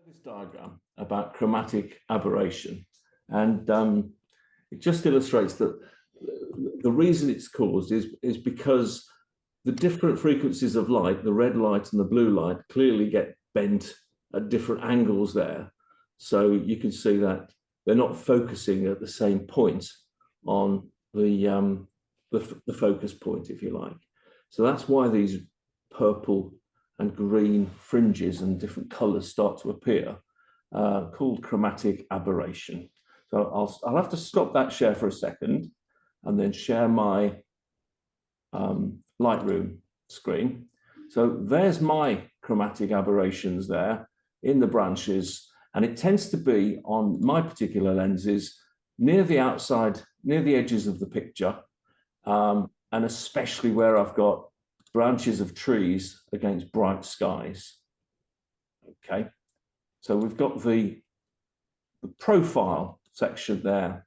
This diagram about chromatic aberration, and it just illustrates that the reason it's caused is because the different frequencies of light, the red light and the blue light, clearly get bent at different angles there. So you can see that they're not focusing at the same point on the focus point, if you like. So that's why these purple and green fringes and different colors start to appear, called chromatic aberration. So I'll have to stop that share for a second and then share my Lightroom screen. So there's my chromatic aberrations there in the branches, and it tends to be on my particular lenses near the outside, near the edges of the picture, and especially where I've got branches of trees against bright skies. Okay, so we've got the profile section there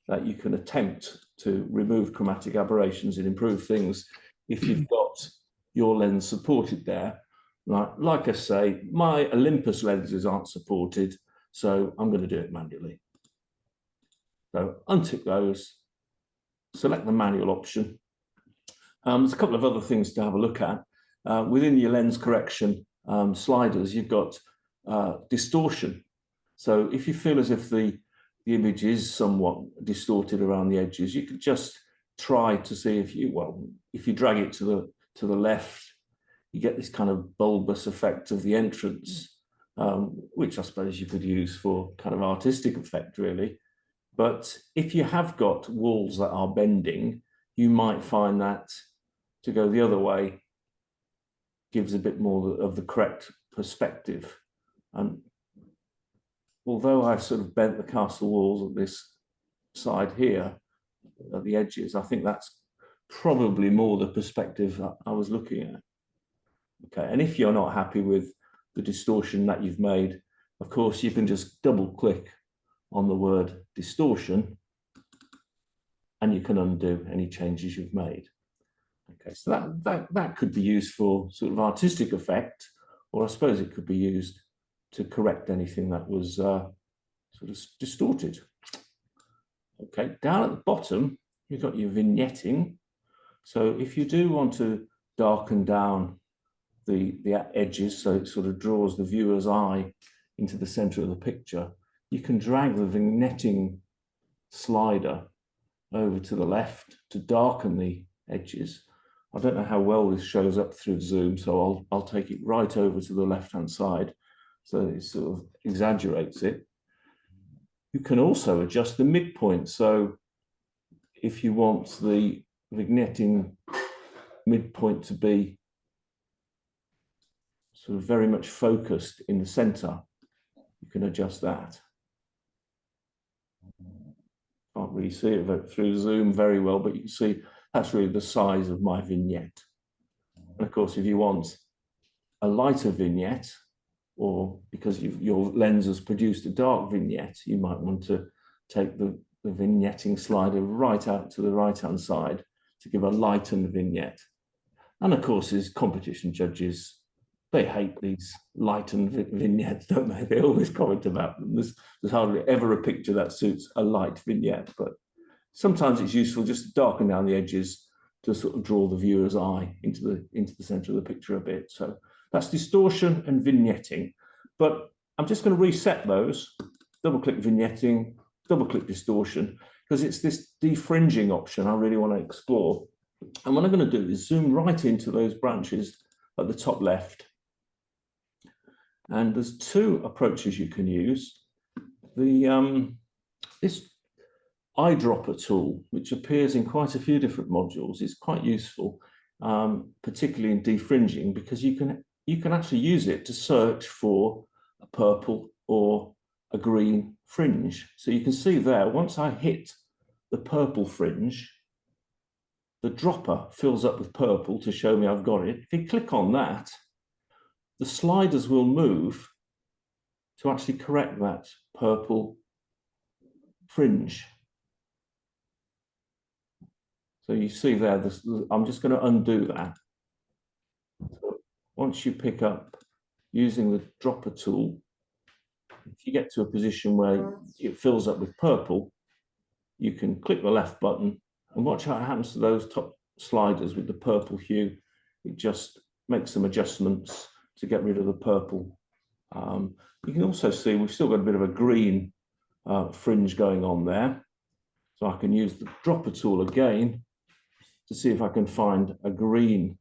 that you can attempt to remove chromatic aberrations and improve things if you've got your lens supported there. Like I say, my Olympus lenses aren't supported, so I'm going to do it manually. So untick those, select the manual option. There's a couple of other things to have a look at. Within your lens correction sliders, you've got distortion. So if you feel as if the image is somewhat distorted around the edges, you could just try to see if you drag it to the left, you get this kind of bulbous effect of the entrance, which I suppose you could use for kind of artistic effect, really. But if you have got walls that are bending, you might find that to go the other way gives a bit more of the correct perspective. And although I've sort of bent the castle walls of this side here at the edges, I think that's probably more the perspective that I was looking at. Okay, and if you're not happy with the distortion that you've made, of course, you can just double click on the word distortion and you can undo any changes you've made. Okay, so that could be used for sort of artistic effect, or I suppose it could be used to correct anything that was sort of distorted. Okay, down at the bottom, you've got your vignetting. So if you do want to darken down the edges so it sort of draws the viewer's eye into the center of the picture, you can drag the vignetting slider over to the left to darken the edges. I don't know how well this shows up through Zoom, so I'll take it right over to the left-hand side so it sort of exaggerates it. You can also adjust the midpoint. So if you want the vignetting midpoint to be sort of very much focused in the center, you can adjust that. Can't really see it through Zoom very well, but you can see that's really the size of my vignette. And of course, if you want a lighter vignette, or because your lens has produced a dark vignette, you might want to take the vignetting slider right out to the right-hand side to give a lightened vignette. And of course, as competition judges, they hate these lightened vignettes, don't they? They always comment about them. There's hardly ever a picture that suits a light vignette, but sometimes it's useful just to darken down the edges to sort of draw the viewer's eye into the center of the picture a bit. So that's distortion and vignetting. But I'm just going to reset those, double-click vignetting, double-click distortion, because it's this defringing option I really want to explore. And what I'm going to do is zoom right into those branches at the top left. And there's two approaches you can use. This eyedropper tool, which appears in quite a few different modules, is quite useful, particularly in defringing, because you can actually use it to search for a purple or a green fringe. So you can see there, once I hit the purple fringe, the dropper fills up with purple to show me I've got it. If you click on that, the sliders will move to actually correct that purple fringe. So you see there, I'm just going to undo that. So once you pick up using the dropper tool, if you get to a position where it fills up with purple, you can click the left button and watch how it happens to those top sliders with the purple hue. It just makes some adjustments to get rid of the purple. You can also see we've still got a bit of a green fringe going on there. So I can use the dropper tool again to see if I can find a green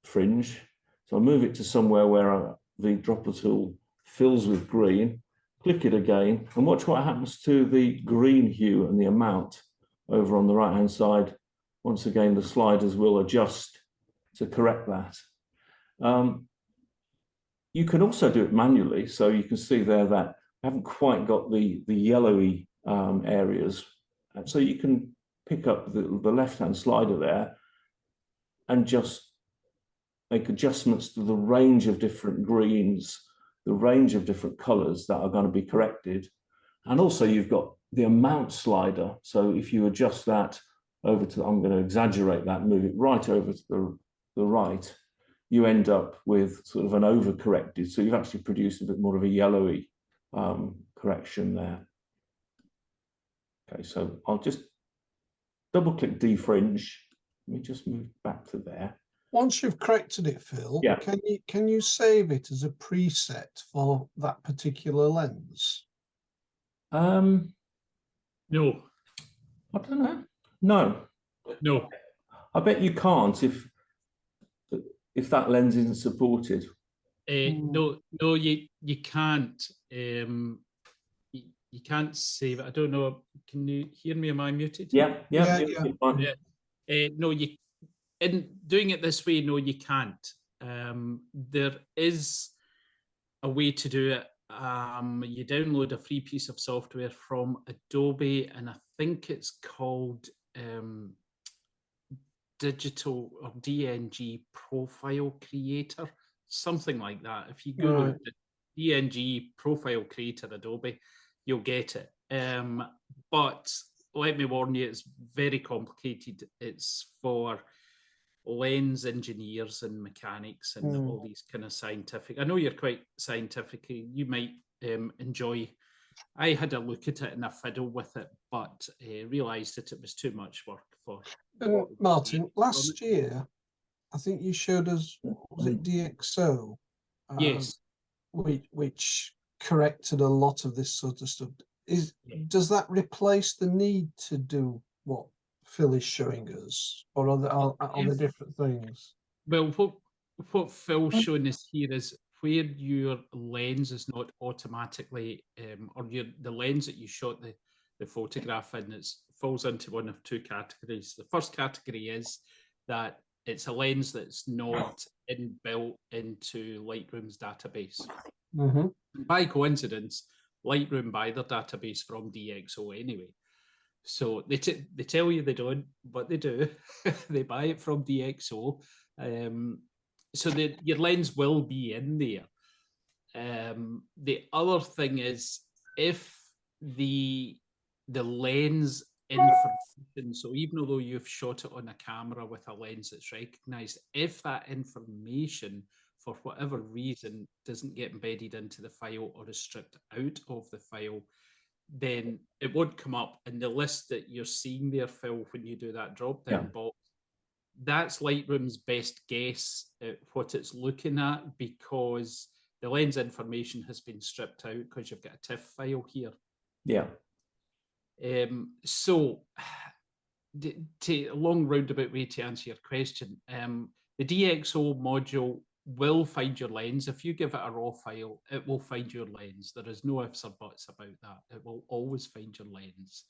fringe. So I'll move it to somewhere where the dropper tool fills with green, click it again, and watch what happens to the green hue and the amount over on the right-hand side. Once again, the sliders will adjust to correct that. You can also do it manually. So you can see there that I haven't quite got the yellowy areas. And so you can pick up the left-hand slider there and just make adjustments to the range of different greens, the range of different colors that are going to be corrected. And also you've got the amount slider. So if you adjust that over to, I'm going to exaggerate that, move it right over to the right, you end up with sort of an over-corrected. So you've actually produced a bit more of a yellowy correction there. Okay, so I'll just double-click Defringe. Let me just move back to there. Once you've corrected it, Phil, yeah, can you save it as a preset for that particular lens? No. I don't know. No. I bet you can't if that lens isn't supported. No, you can't. You can't save it. I don't know. Can you hear me? Am I muted? Yeah. No, in doing it this way, no, you can't. There is a way to do it. You download a free piece of software from Adobe, and I think it's called Digital or DNG Profile Creator, something like that. If you Google the DNG Profile Creator Adobe, you'll get it. But let me warn you, it's very complicated. It's for lens engineers and mechanics and all these kind of scientific. I know you're quite scientific. You might enjoy. I had a look at it and I fiddled with it, but realised that it was too much work for. Martin, last year, I think you showed us, was it DxO? Yes. Which corrected a lot of this sort of stuff. Does that replace the need to do what Phil is showing us, or are there different things? Well, what Phil's showing us here is where your lens is not automatically, or the lens that you shot the photograph in, it falls into one of two categories. The first category is that it's a lens that's not inbuilt into Lightroom's database. Mm-hmm. By coincidence, Lightroom buy their database from DxO anyway. So they tell you they don't, but they do. They buy it from DxO. So your lens will be in there. The other thing is if the lens information, so even although you've shot it on a camera with a lens that's recognized, if that information for whatever reason doesn't get embedded into the file or is stripped out of the file, then it won't come up in the list that you're seeing there, Phil, when you do that drop-down box. That's Lightroom's best guess at what it's looking at, because the lens information has been stripped out because you've got a TIFF file here. Yeah. So, to a long roundabout way to answer your question, the DxO module will find your lens. If you give it a raw file, it will find your lens. There is no ifs or buts about that. It will always find your lens.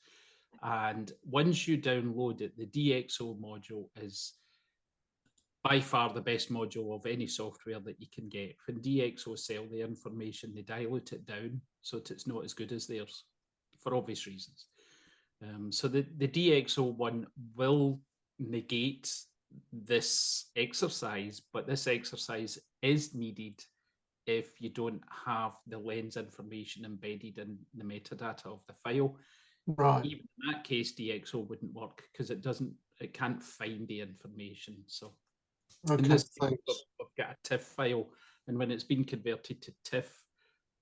And once you download it, the DxO module is by far the best module of any software that you can get. When DxO sell the information, they dilute it down so that it's not as good as theirs, for obvious reasons. So the DxO one will negate this exercise, but this exercise is needed if you don't have the lens information embedded in the metadata of the file. Right. Even in that case, DxO wouldn't work because it can't find the information. So in this case, we've got a TIFF file, and when it's been converted to TIFF,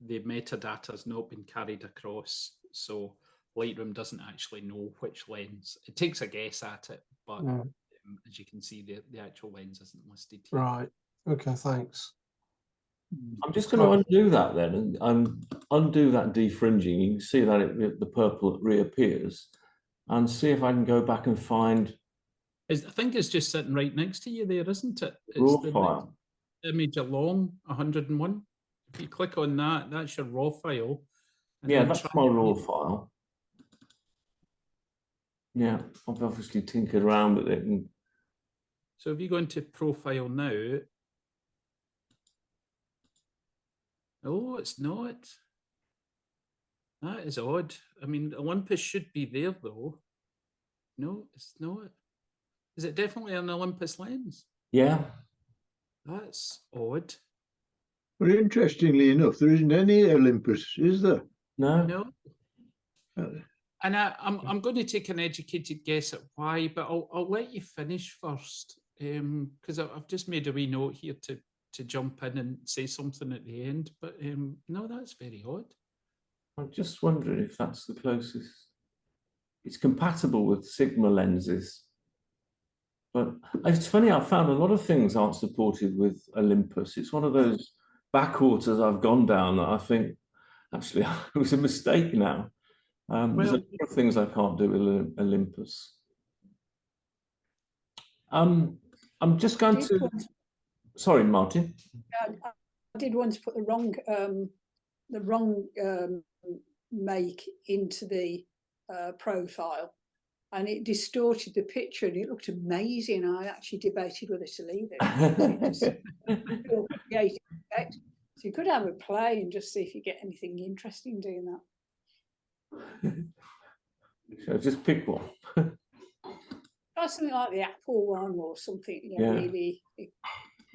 the metadata has not been carried across, so Lightroom doesn't actually know which lens. It takes a guess at it, but as you can see, the actual lens isn't listed here. Right. Okay, thanks. I'm just going to undo that then, and undo that defringing. You can see that the purple reappears, and see if I can go back and find. I think it's just sitting right next to you there, isn't it? It's raw the file. image along 101. If you click on that, that's your raw file. Yeah, that's my raw file. Yeah, I've obviously tinkered around with it. And so if you go into profile now, oh, it's not. That is odd. I mean, Olympus should be there though. No, it's not. Is it definitely an Olympus lens? yeah. That's odd. Well, interestingly enough, there isn't any Olympus, is there? No. No. And I'm going to take an educated guess at why, but I'll let you finish first, because I've just made a wee note here to jump in and say something at the end. But no, that's very odd. I'm just wondering if that's the closest. It's compatible with Sigma lenses, but it's funny. I found a lot of things aren't supported with Olympus. It's one of those backwaters I've gone down that I think actually it was a mistake now. There's a lot of things I can't do with Olympus. I'm just going to. Sorry, Martin. I did once put the wrong make into the profile, and it distorted the picture, and it looked amazing. I actually debated whether to leave it. So you could have a play and just see if you get anything interesting doing that. Shall I just pick one? Or something like the Apple one or something, really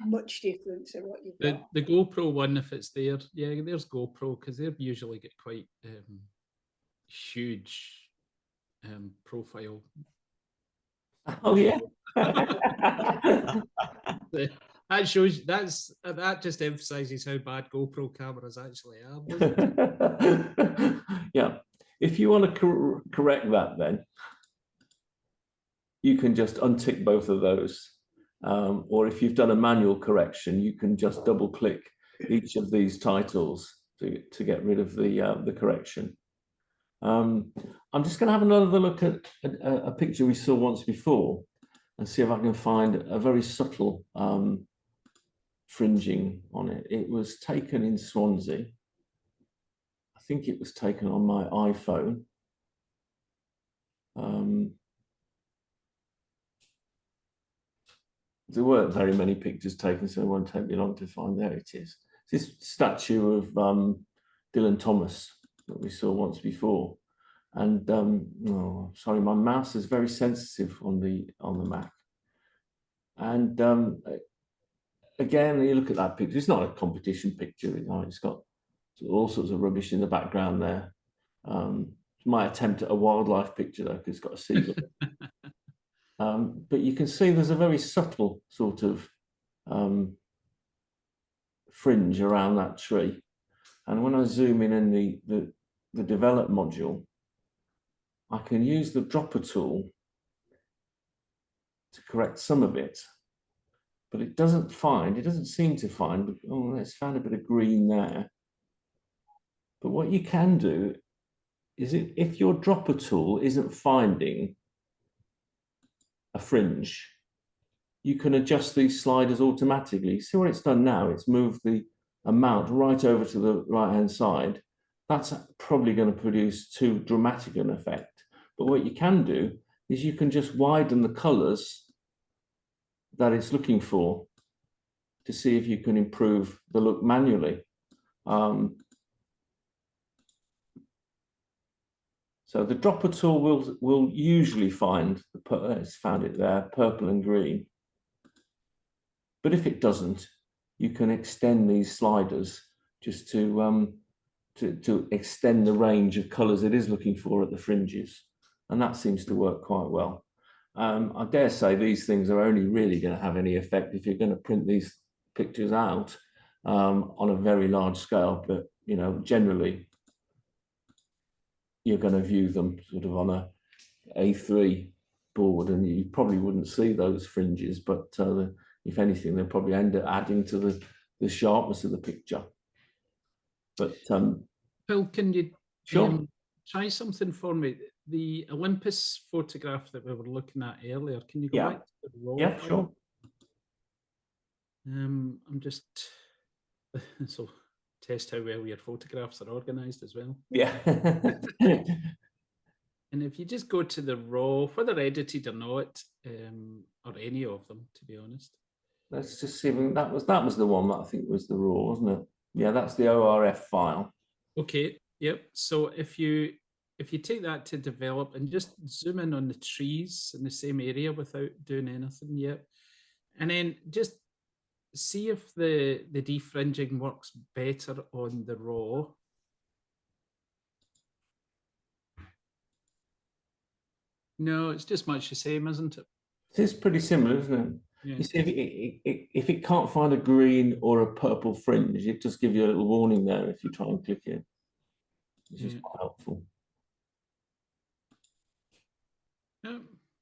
much different to what you've got. The GoPro one, if it's there, yeah, there's GoPro, because they've usually got quite huge profile. Oh yeah. That shows that just emphasizes how bad GoPro cameras actually are. Yeah. If you want to correct that, then you can just untick both of those. Or if you've done a manual correction, you can just double click each of these titles to get rid of the correction. I'm just going to have another look at a picture we saw once before and see if I can find a very subtle fringing on it. It was taken in Swansea. I think it was taken on my iPhone. There weren't very many pictures taken, so it won't take me long to find. There it is. This statue of Dylan Thomas that we saw once before. And oh, sorry, my mouse is very sensitive on the Mac. And again, you look at that picture. It's not a competition picture. It's got all sorts of rubbish in the background there. It's my attempt at a wildlife picture, though, because it's got a seagull. But you can see there's a very subtle sort of fringe around that tree. And when I zoom in the develop module, I can use the dropper tool to correct some of it, but it doesn't seem to find, oh, it's found a bit of green there. But what you can do is if your dropper tool isn't finding a fringe, you can adjust these sliders automatically. See what it's done now? It's moved the amount right over to the right-hand side. That's probably going to produce too dramatic an effect. But what you can do is you can just widen the colors that it's looking for to see if you can improve the look manually. So the dropper tool will usually find it's found it there, purple and green. But if it doesn't, you can extend these sliders just to extend the range of colours it is looking for at the fringes, and that seems to work quite well. I dare say these things are only really going to have any effect if you're going to print these pictures out on a very large scale. But you know, generally you're going to view them sort of on a A3 board, and you probably wouldn't see those fringes, but if anything, they'll probably end up adding to the sharpness of the picture. But Phil, can you sure. try something for me? The Olympus photograph that we were looking at earlier, can you go Yeah. back to the raw? Yeah, sure. I'm just so test how well your photographs are organized as well. Yeah. And if you just go to the raw, whether edited or not, or any of them, to be honest. Let's just see. That was the one that I think was the raw, wasn't it? Yeah, that's the ORF file. Okay. Yep. So if you take that to develop and just zoom in on the trees in the same area without doing anything yet, and then just see if the defringing works better on the raw. No, it's just much the same, isn't it? It's pretty similar, isn't it? Yeah. You see, if it can't find a green or a purple fringe, it just gives you a little warning there if you try and click it, which is quite helpful. Yeah,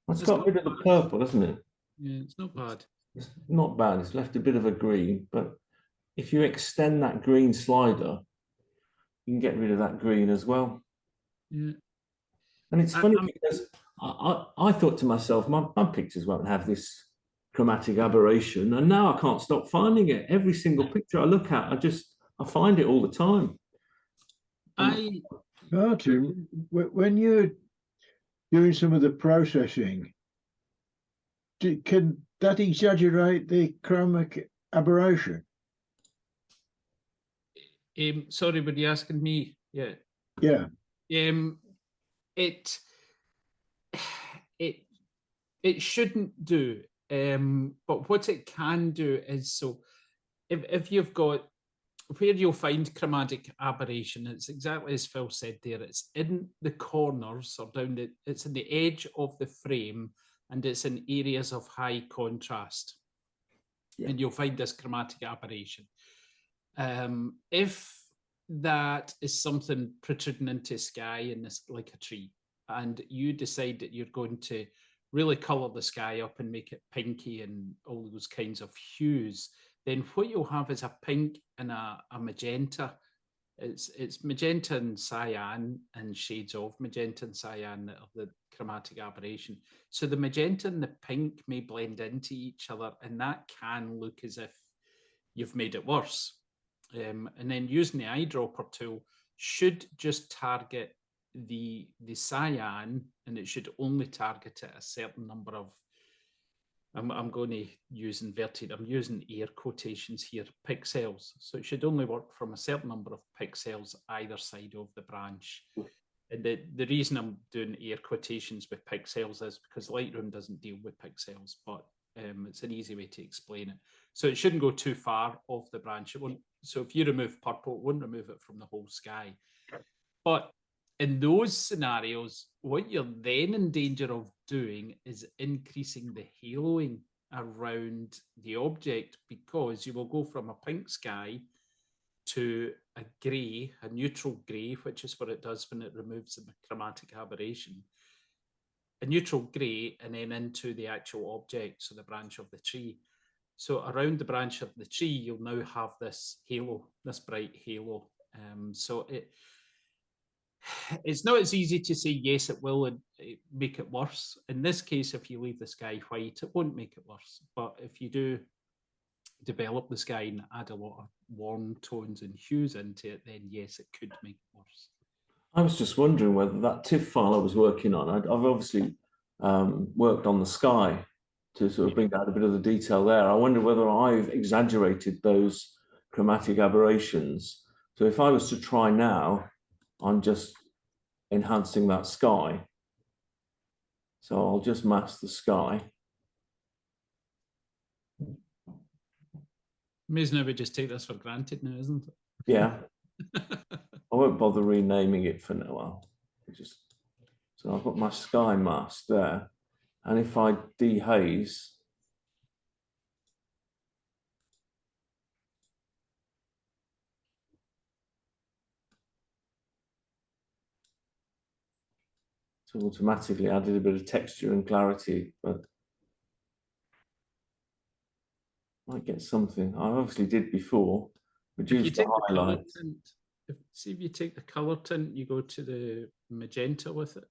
It's got rid of the purple, hasn't it? Yeah, it's not bad. It's not bad. It's left a bit of a green, but if you extend that green slider, you can get rid of that green as well. Yeah. And it's funny because I thought to myself, my pictures won't have this chromatic aberration, and now I can't stop finding it. Every single picture I look at, I find it all the time. Martin, when you're doing some of the processing, can that exaggerate the chromatic aberration? Sorry, were you asking me? Yeah. Yeah. It shouldn't do. But what it can do is, so if you've got where you'll find chromatic aberration, it's exactly as Phil said there. It's in the corners or it's in the edge of the frame, and it's in areas of high contrast. Yeah. And you'll find this chromatic aberration. If that is something protruding into sky in this, like a tree, and you decide that you're going to really colour the sky up and make it pinky and all those kinds of hues, then what you'll have is a pink and a magenta. It's magenta and cyan and shades of magenta and cyan that are the chromatic aberration. So the magenta and the pink may blend into each other, and that can look as if you've made it worse. And then using the eyedropper tool should just target the cyan, and it should only target it a certain number of, I'm going to use inverted, I'm using air quotations here, pixels. So it should only work from a certain number of pixels either side of the branch. And the reason I'm doing air quotations with pixels is because Lightroom doesn't deal with pixels, but it's an easy way to explain it. So it shouldn't go too far off the branch. It won't. So if you remove purple, it won't remove it from the whole sky. But in those scenarios, what you're then in danger of doing is increasing the haloing around the object, because you will go from a pink sky to a grey, a neutral grey, which is what it does when it removes the chromatic aberration, a neutral grey, and then into the actual object, so the branch of the tree. So around the branch of the tree, you'll now have this halo, this bright halo. So it's not as easy to say, yes, it will make it worse. In this case, if you leave the sky white, it won't make it worse. But if you do develop the sky and add a lot of warm tones and hues into it, then yes, it could make it worse. I was just wondering whether that TIFF file I was working on, I've obviously worked on the sky to sort of bring out a bit of the detail there. I wonder whether I've exaggerated those chromatic aberrations. So if I was to try now, I'm just enhancing that sky. So I'll just mask the sky. Amazing how we just take this for granted now, isn't it? Yeah. I won't bother renaming it for now. So I've got my sky mask there. And if I dehaze, So automatically added a bit of texture and clarity, but might get something. I obviously did before. If you Reduce the take the colour highlights. tint, see if you take the colour tint, you go to the magenta with it.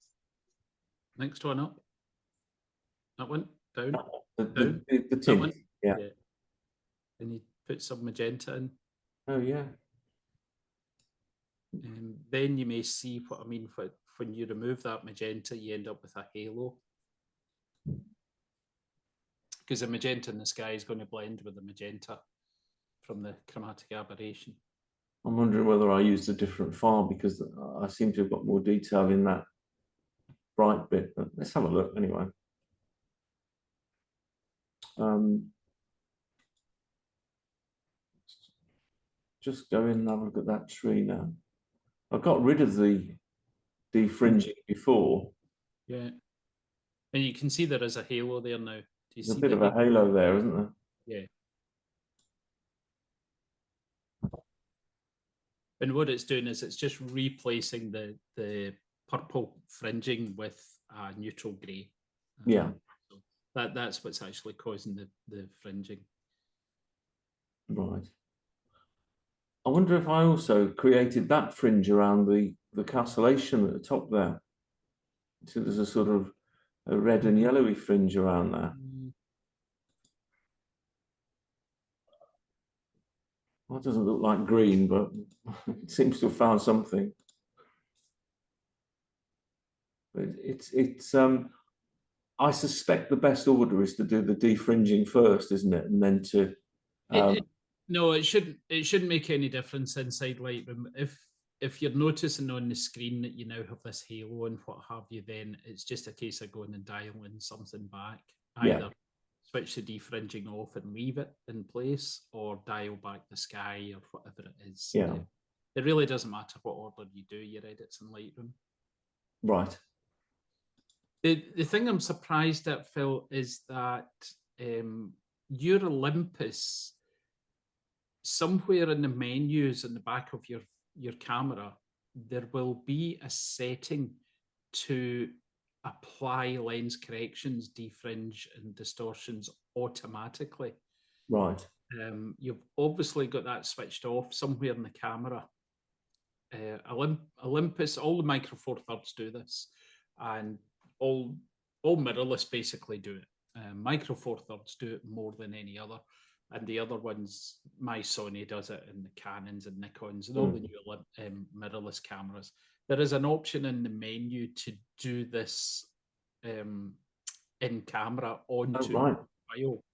Next one up. That one, down. The That tint. one? Yeah. And you put some magenta in. Oh yeah. And then you may see what I mean. When you remove that magenta, you end up with a halo. Because the magenta in the sky is going to blend with the magenta from the chromatic aberration. I'm wondering whether I used a different file because I seem to have got more detail in that bright bit, but let's have a look anyway. Just go in and have a look at that tree now. I got rid of the defringing before. Yeah. And you can see there is a halo there now. Do you There's see a bit of a halo there, isn't there? Yeah. And what it's doing is it's just replacing the purple fringing with a neutral grey. Yeah. So that's what's actually causing the fringing. Right. I wonder if I also created that fringe around the castellation at the top there. So there's a sort of a red and yellowy fringe around there. Well, it doesn't look like green, but it seems to have found something. But it's I suspect the best order is to do the defringing first, isn't it? And then to no, it shouldn't make any difference inside Lightroom. If you're noticing on the screen that you now have this halo and what have you, then it's just a case of going and dialing something back. Either switch the defringing off and leave it in place, or dial back the sky or whatever it is. Yeah. It really doesn't matter what order you do your edits in Lightroom. Right. The thing I'm surprised at, Phil, is that your Olympus, somewhere in the menus in the back of your camera, there will be a setting to apply lens corrections, defringe, and distortions automatically. Right. You've obviously got that switched off somewhere in the camera. Olympus, all the Micro Four Thirds do this, and all mirrorless basically do it. Micro Four Thirds do it more than any other, and the other ones, my Sony does it, and the Canons and Nikons and all the new mirrorless cameras. There is an option in the menu to do this in camera onto the file,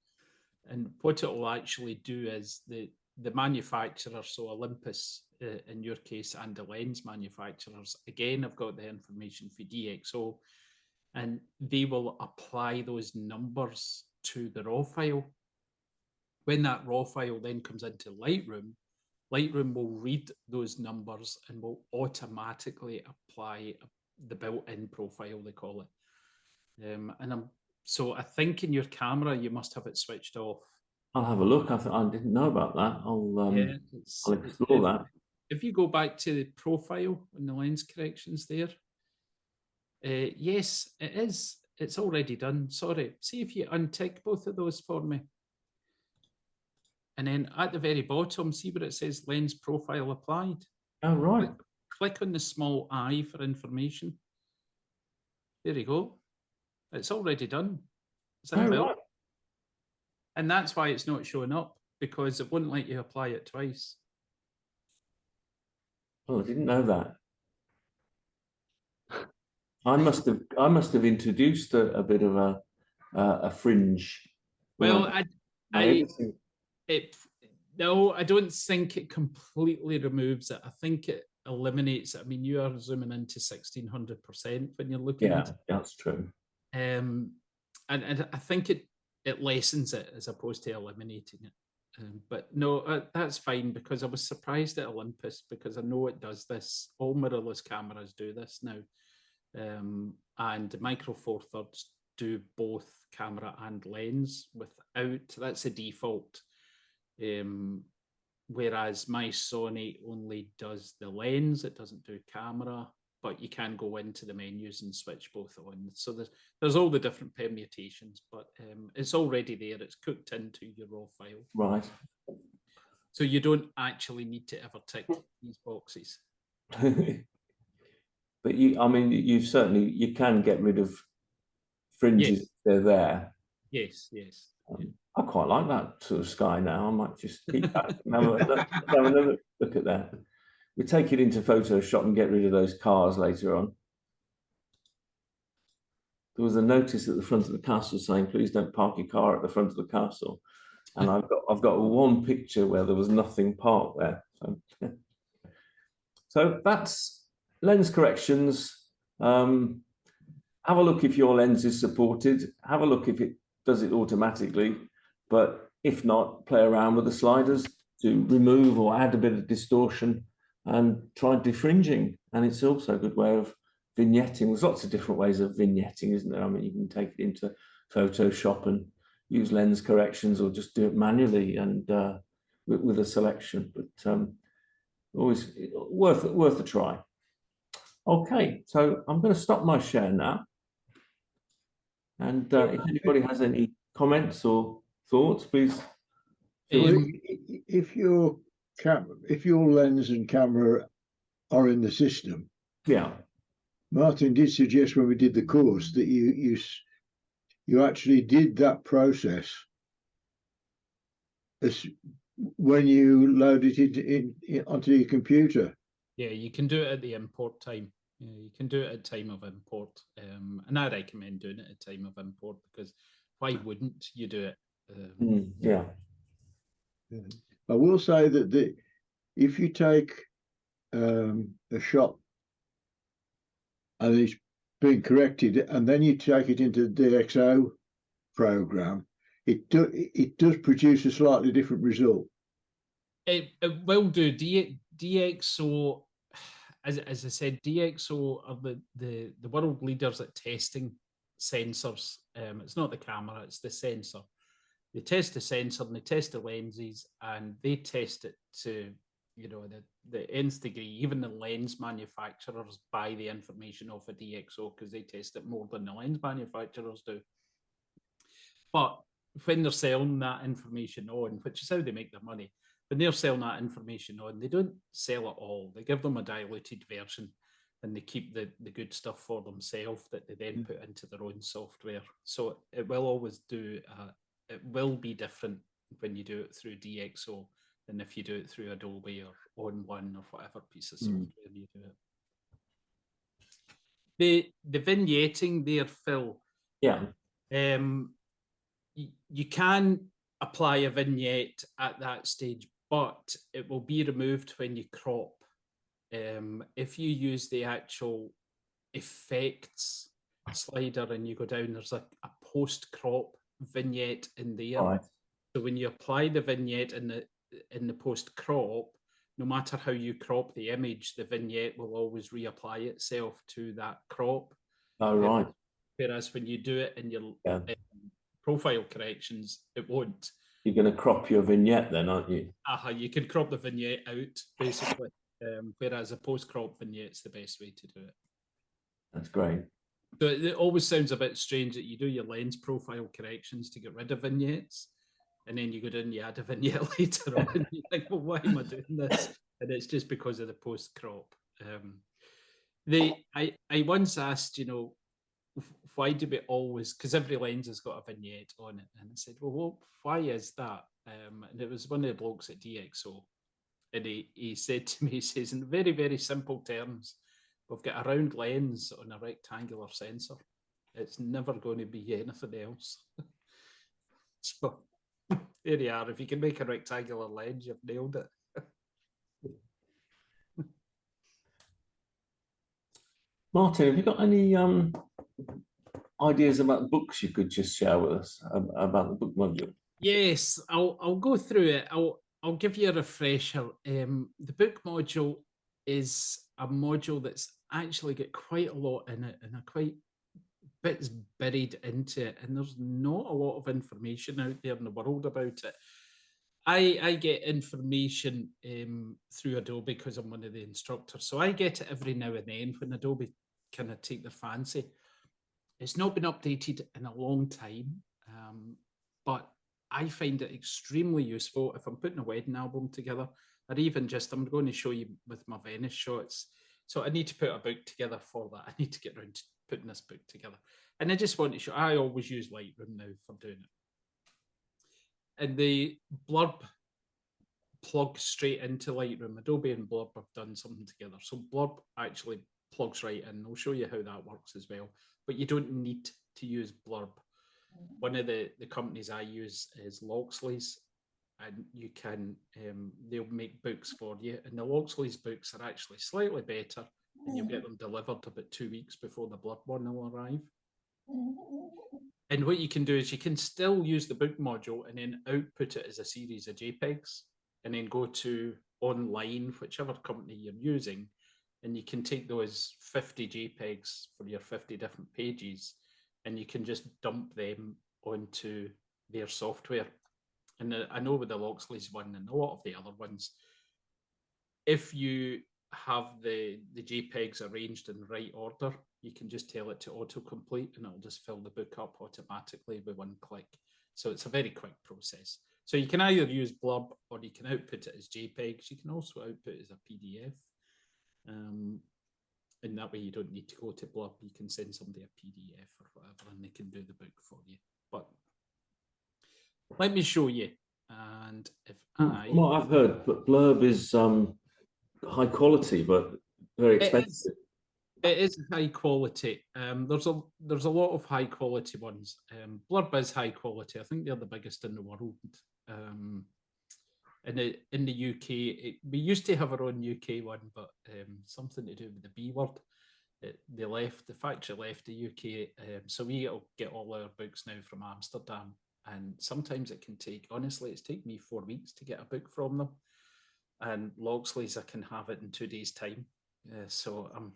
and what it will actually do is the manufacturer, so Olympus in your case, and the lens manufacturers, again, have got the information for DxO, and they will apply those numbers to the raw file. When that raw file then comes into Lightroom, Lightroom will read those numbers and will automatically apply the built-in profile, they call it. So I think in your camera, you must have it switched off. I'll have a look. I didn't know about that. I'll explore that. If you go back to the profile and the lens corrections there, yes, it is. It's already done. Sorry. See if you untick both of those for me. And then at the very bottom, see where it says lens profile applied. Oh, right. Click on the small I for information. There you go. It's already done. It's inbuilt. Right. And that's why it's not showing up, because it wouldn't let you apply it twice. Oh, I didn't know that. I must have introduced a bit of a fringe. Well, no, I don't think it completely removes it. I think it eliminates it. I mean, you are zooming into 1600% when you're looking at it. Yeah, that's true. And I think it lessens it as opposed to eliminating it. But no, that's fine, because I was surprised at Olympus, because I know it does this. All mirrorless cameras do this now. And Micro Four Thirds do both camera and lens without, that's the default. Whereas my Sony only does the lens, it doesn't do camera, but you can go into the menus and switch both on. So there's all the different permutations, but it's already there. It's cooked into your raw file. Right. So you don't actually need to ever tick these boxes. But I mean, you can get rid of fringes if they're there. Yes. I quite like that sort of sky now. I might just keep that and have another look at that. We take it into Photoshop and get rid of those cars later on. There was a notice at the front of the castle saying, "Please don't park your car at the front of the castle." And I've got one picture where there was nothing parked there. So that's lens corrections. Have a look if your lens is supported. Have a look if it does it automatically. But if not, play around with the sliders to remove or add a bit of distortion and try defringing. And it's also a good way of vignetting. There's lots of different ways of vignetting, isn't there? I mean, you can take it into Photoshop and use lens corrections, or just do it manually and with a selection. But always worth a try. Okay, so I'm going to stop my share now. And if anybody has any comments or thoughts, please. If your lens and camera are in the system, Yeah. Martin did suggest when we did the course that you actually did that process as when you load it onto your computer. Yeah, you can do it at the import time. Yeah, you can do it at time of import, and I recommend doing it at time of import, because why wouldn't you do it? Yeah. I will say that if you take a shot and it's been corrected, and then you take it into the DxO program, it does produce a slightly different result. It will do. DxO, as I said, DxO are the world leaders at testing sensors. It's not the camera, it's the sensor. They test the sensor and they test the lenses, and they test it to, the nth degree. Even the lens manufacturers buy the information off of DxO because they test it more than the lens manufacturers do. But when they're selling that information on, which is how they make their money, when they're selling that information on, they don't sell it all. They give them a diluted version, and they keep the good stuff for themselves that they then put into their own software. So it will always do, it will be different when you do it through DxO than if you do it through Adobe or On1 or whatever piece of software you do it. The vignetting there, Phil. Yeah. You can apply a vignette at that stage, but it will be removed when you crop. If you use the actual effects slider and you go down, there's a post-crop vignette in there. Right. So when you apply the vignette in the post-crop, no matter how you crop the image, the vignette will always reapply itself to that crop. Oh, right. Whereas when you do it in your profile corrections, it won't. You're going to crop your vignette then, aren't you? You can crop the vignette out, basically. Whereas a post-crop vignette's the best way to do it. That's great. So it always sounds a bit strange that you do your lens profile corrections to get rid of vignettes, and then you go down and you add a vignette later on, and you think, well, why am I doing this? And it's just because of the post-crop. I once asked, why do we always, because every lens has got a vignette on it, and I said, well, why is that? And it was one of the blokes at DxO, and he said to me, he says, in very, very simple terms, we've got a round lens on a rectangular sensor. It's never going to be anything else. So there you are. If you can make a rectangular lens, you've nailed it. Martin, have you got any ideas about books you could just share with us about the book module? Yes, I'll go through it. I'll give you a refresher. The book module is a module that's actually got quite a lot in it, and quite bits buried into it, and there's not a lot of information out there in the world about it. I get information through Adobe because I'm one of the instructors. So I get it every now and then when Adobe kind of take their fancy. It's not been updated in a long time, but I find it extremely useful if I'm putting a wedding album together, or even just, I'm going to show you with my Venice shots. So I need to put a book together for that. I need to get around to putting this book together. And I just want to show, I always use Lightroom now for doing it. And the Blurb plugs straight into Lightroom. Adobe and Blurb have done something together. So Blurb actually plugs right in. I'll show you how that works as well. But you don't need to use Blurb. One of the companies I use is Loxley's, and you can, they'll make books for you. And the Loxley's books are actually slightly better, and you'll get them delivered about 2 weeks before the Blurb one will arrive. And what you can do is you can still use the book module and then output it as a series of JPEGs, and then go to online, whichever company you're using, and you can take those 50 JPEGs for your 50 different pages, and you can just dump them onto their software. And I know with the Loxley's one and a lot of the other ones, if you have the JPEGs arranged in the right order, you can just tell it to autocomplete and it'll just fill the book up automatically with one click. So it's a very quick process. So you can either use Blurb or you can output it as JPEGs. You can also output it as a PDF. And that way you don't need to go to Blurb. You can send somebody a PDF or whatever and they can do the book for you. But let me show you. And if From what I've heard, but Blurb is high quality, but very expensive. It is high quality. There's a lot of high quality ones. Blurb is high quality. I think they're the biggest in the world. In the UK, we used to have our own UK one, but something to do with the B word. They left. The factory left the UK, so we get all our books now from Amsterdam. And sometimes it can take, honestly, it's taken me 4 weeks to get a book from them. And Loxley's, I can have it in 2 days' time. So I'm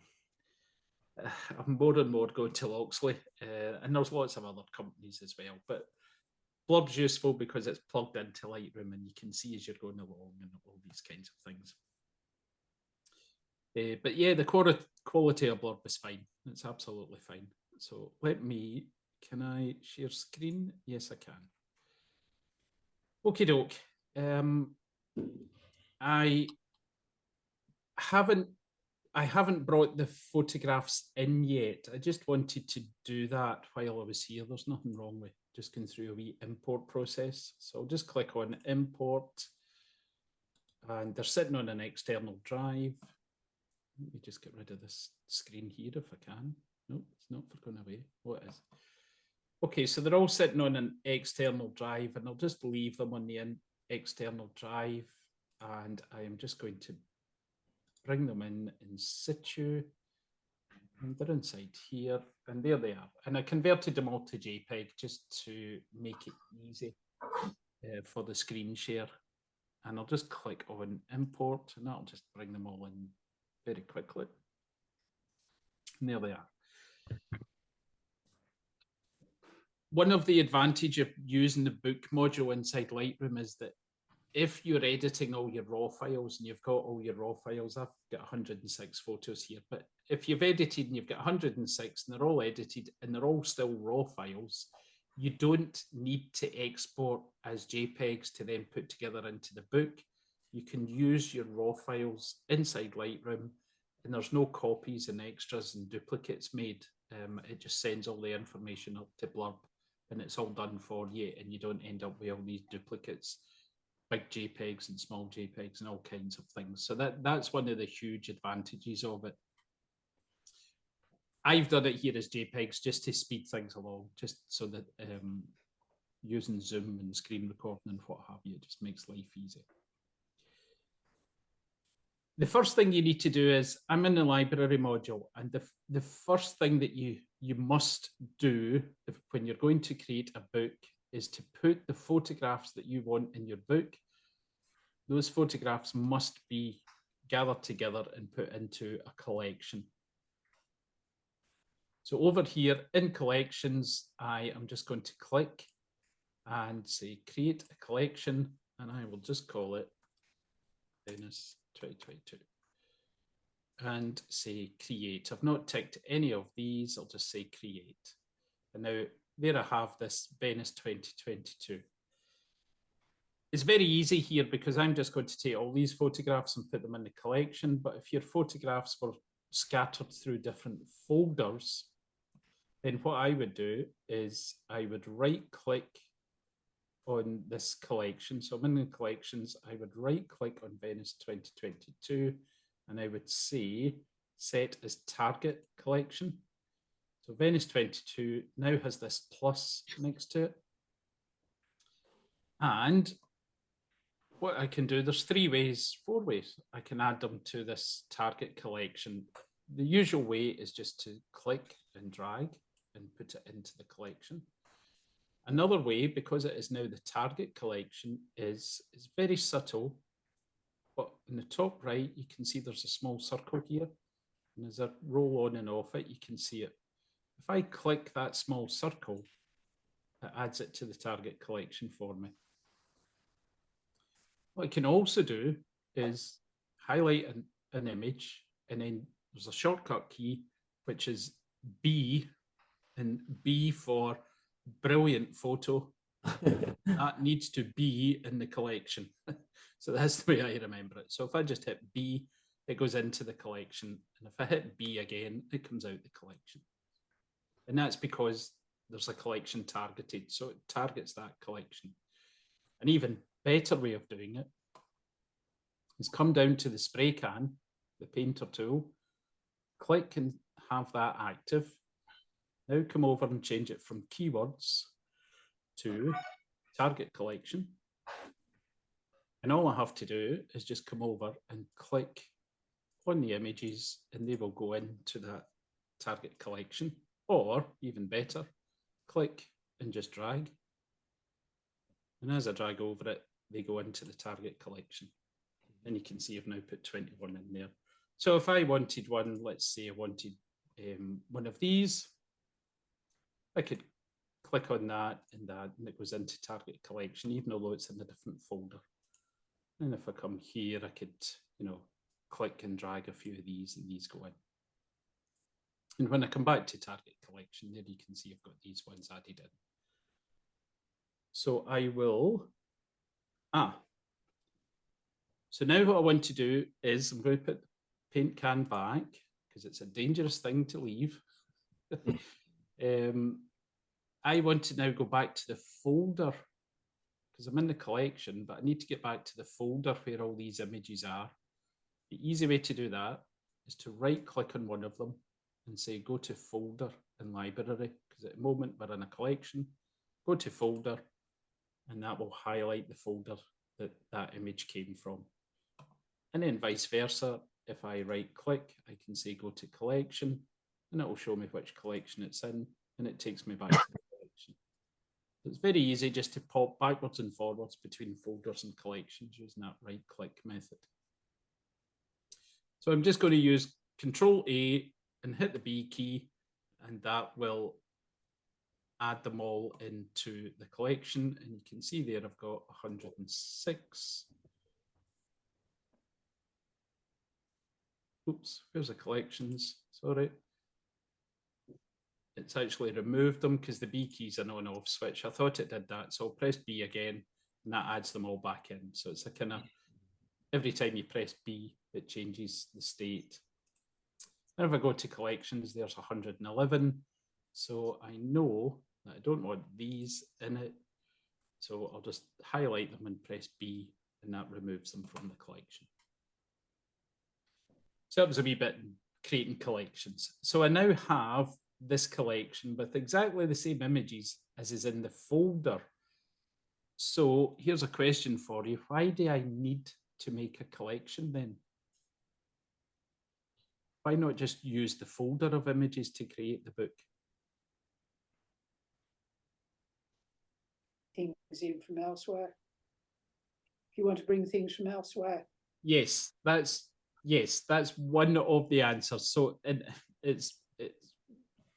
more and more going to Loxley. And there's lots of other companies as well. But Blurb's useful because it's plugged into Lightroom and you can see as you're going along and all these kinds of things. But yeah, the quality of Blurb is fine. It's absolutely fine. So can I share screen? Yes, I can. Okie doke. I haven't brought the photographs in yet. I just wanted to do that while I was here. There's nothing wrong with just going through a wee import process. So I'll just click on import and they're sitting on an external drive. Let me just get rid of this screen here if I can. Nope, it's not for going away. What is? Okay, so they're all sitting on an external drive and I'll just leave them on the external drive. And I am just going to bring them in situ. And they're inside here, and there they are. And I converted them all to JPEG just to make it easy for the screen share. And I'll just click on import, and that'll just bring them all in very quickly. And there they are. One of the advantages of using the book module inside Lightroom is that if you're editing all your raw files and you've got all your raw files, I've got 106 photos here, but if you've edited and you've got 106 and they're all edited and they're all still raw files, you don't need to export as JPEGs to then put together into the book. You can use your raw files inside Lightroom and there's no copies and extras and duplicates made. It just sends all the information up to Blurb and it's all done for you and you don't end up with all these duplicates, big JPEGs and small JPEGs and all kinds of things. So that's one of the huge advantages of it. I've done it here as JPEGs just to speed things along, just so that using Zoom and screen recording and what have you, it just makes life easy. The first thing you need to do is, I'm in the library module, and the first thing that you must do when you're going to create a book is to put the photographs that you want in your book. Those photographs must be gathered together and put into a collection. So over here in collections, I am just going to click and say create a collection. and I will just call it Venice 2022 and say create. I've not ticked any of these. I'll just say create. And now there I have this Venice 2022. It's very easy here because I'm just going to take all these photographs and put them in the collection. But if your photographs were scattered through different folders, then what I would do is I would right click on this collection. So I'm in the collections, I would right click on Venice 2022 and I would say set as target collection. So Venice 22 now has this plus next to it. And what I can do, there's 4 ways I can add them to this target collection. The usual way is just to click and drag and put it into the collection. Another way, because it is now the target collection, is very subtle, but in the top right, you can see there's a small circle here. And as I roll on and off it, you can see it. If I click that small circle, it adds it to the target collection for me. What I can also do is highlight an image, and then there's a shortcut key, which is B, and B for brilliant photo. That needs to be in the collection. So that's the way I remember it. So if I just hit B, it goes into the collection. And if I hit B again, it comes out the collection. And that's because there's a collection targeted. So it targets that collection. An even better way of doing it is come down to the spray can, the painter tool, click and have that active. Now come over and change it from keywords to target collection. And all I have to do is just come over and click on the images and they will go into that target collection. Or even better, click and just drag. And as I drag over it, they go into the target collection. And you can see I've now put 21 in there. So if I wanted one, let's say I wanted one of these, I could click on that and it goes into target collection, even though it's in a different folder. And if I come here, I could, click and drag a few of these and these go in. And when I come back to target collection, there you can see I've got these ones added in. So I will, so now what I want to do is I'm going to put the paint can back because it's a dangerous thing to leave. I want to now go back to the folder because I'm in the collection, but I need to get back to the folder where all these images are. The easy way to do that is to right click on one of them and say go to folder in library, because at the moment we're in a collection. Go to folder and that will highlight the folder that that image came from. And then vice versa, if I right click, I can say go to collection and it will show me which collection it's in and it takes me back to the collection. So it's very easy just to pop backwards and forwards between folders and collections using that right click method. So I'm just going to use Control A and hit the B key, and that will add them all into the collection. And you can see there I've got 106. Oops, where's the collections? Sorry. It's actually removed them because the B key is an on-off switch. I thought it did that, so I'll press B again, and that adds them all back in. So it's a kind of, every time you press B, it changes the state. And if I go to collections, there's 111. So I know that I don't want these in it. So I'll just highlight them and press B, and that removes them from the collection. So that was a wee bit in creating collections. So I now have this collection with exactly the same images as is in the folder. So here's a question for you. Why do I need to make a collection then? Why not just use the folder of images to create the book? Things in from elsewhere. If you want to bring things from elsewhere. Yes, that's one of the answers. So it's a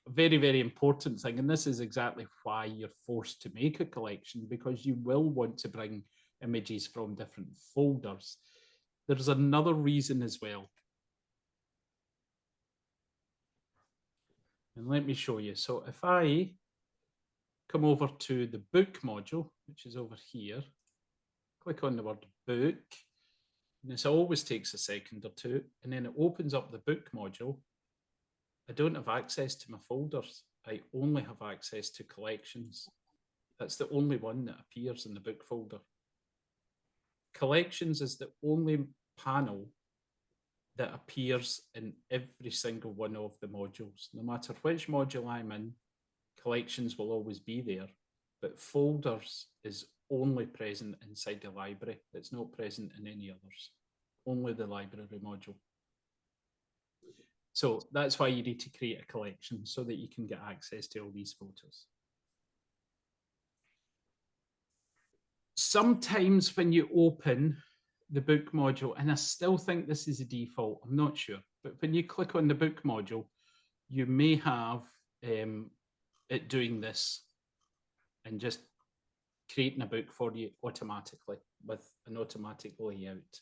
very, very important thing. And this is exactly why you're forced to make a collection, because you will want to bring images from different folders. There's another reason as well. And let me show you. So if I come over to the book module, which is over here, click on the word book, and this always takes a second or two, and then it opens up the book module. I don't have access to my folders. I only have access to collections. That's the only one that appears in the book folder. Collections is the only panel that appears in every single one of the modules. No matter which module I'm in, collections will always be there, but folders is only present inside the library. It's not present in any others, only the library module. So that's why you need to create a collection so that you can get access to all these photos. Sometimes when you open the book module, and I still think this is a default, I'm not sure, but when you click on the book module, you may have it doing this and just creating a book for you automatically with an automatic layout.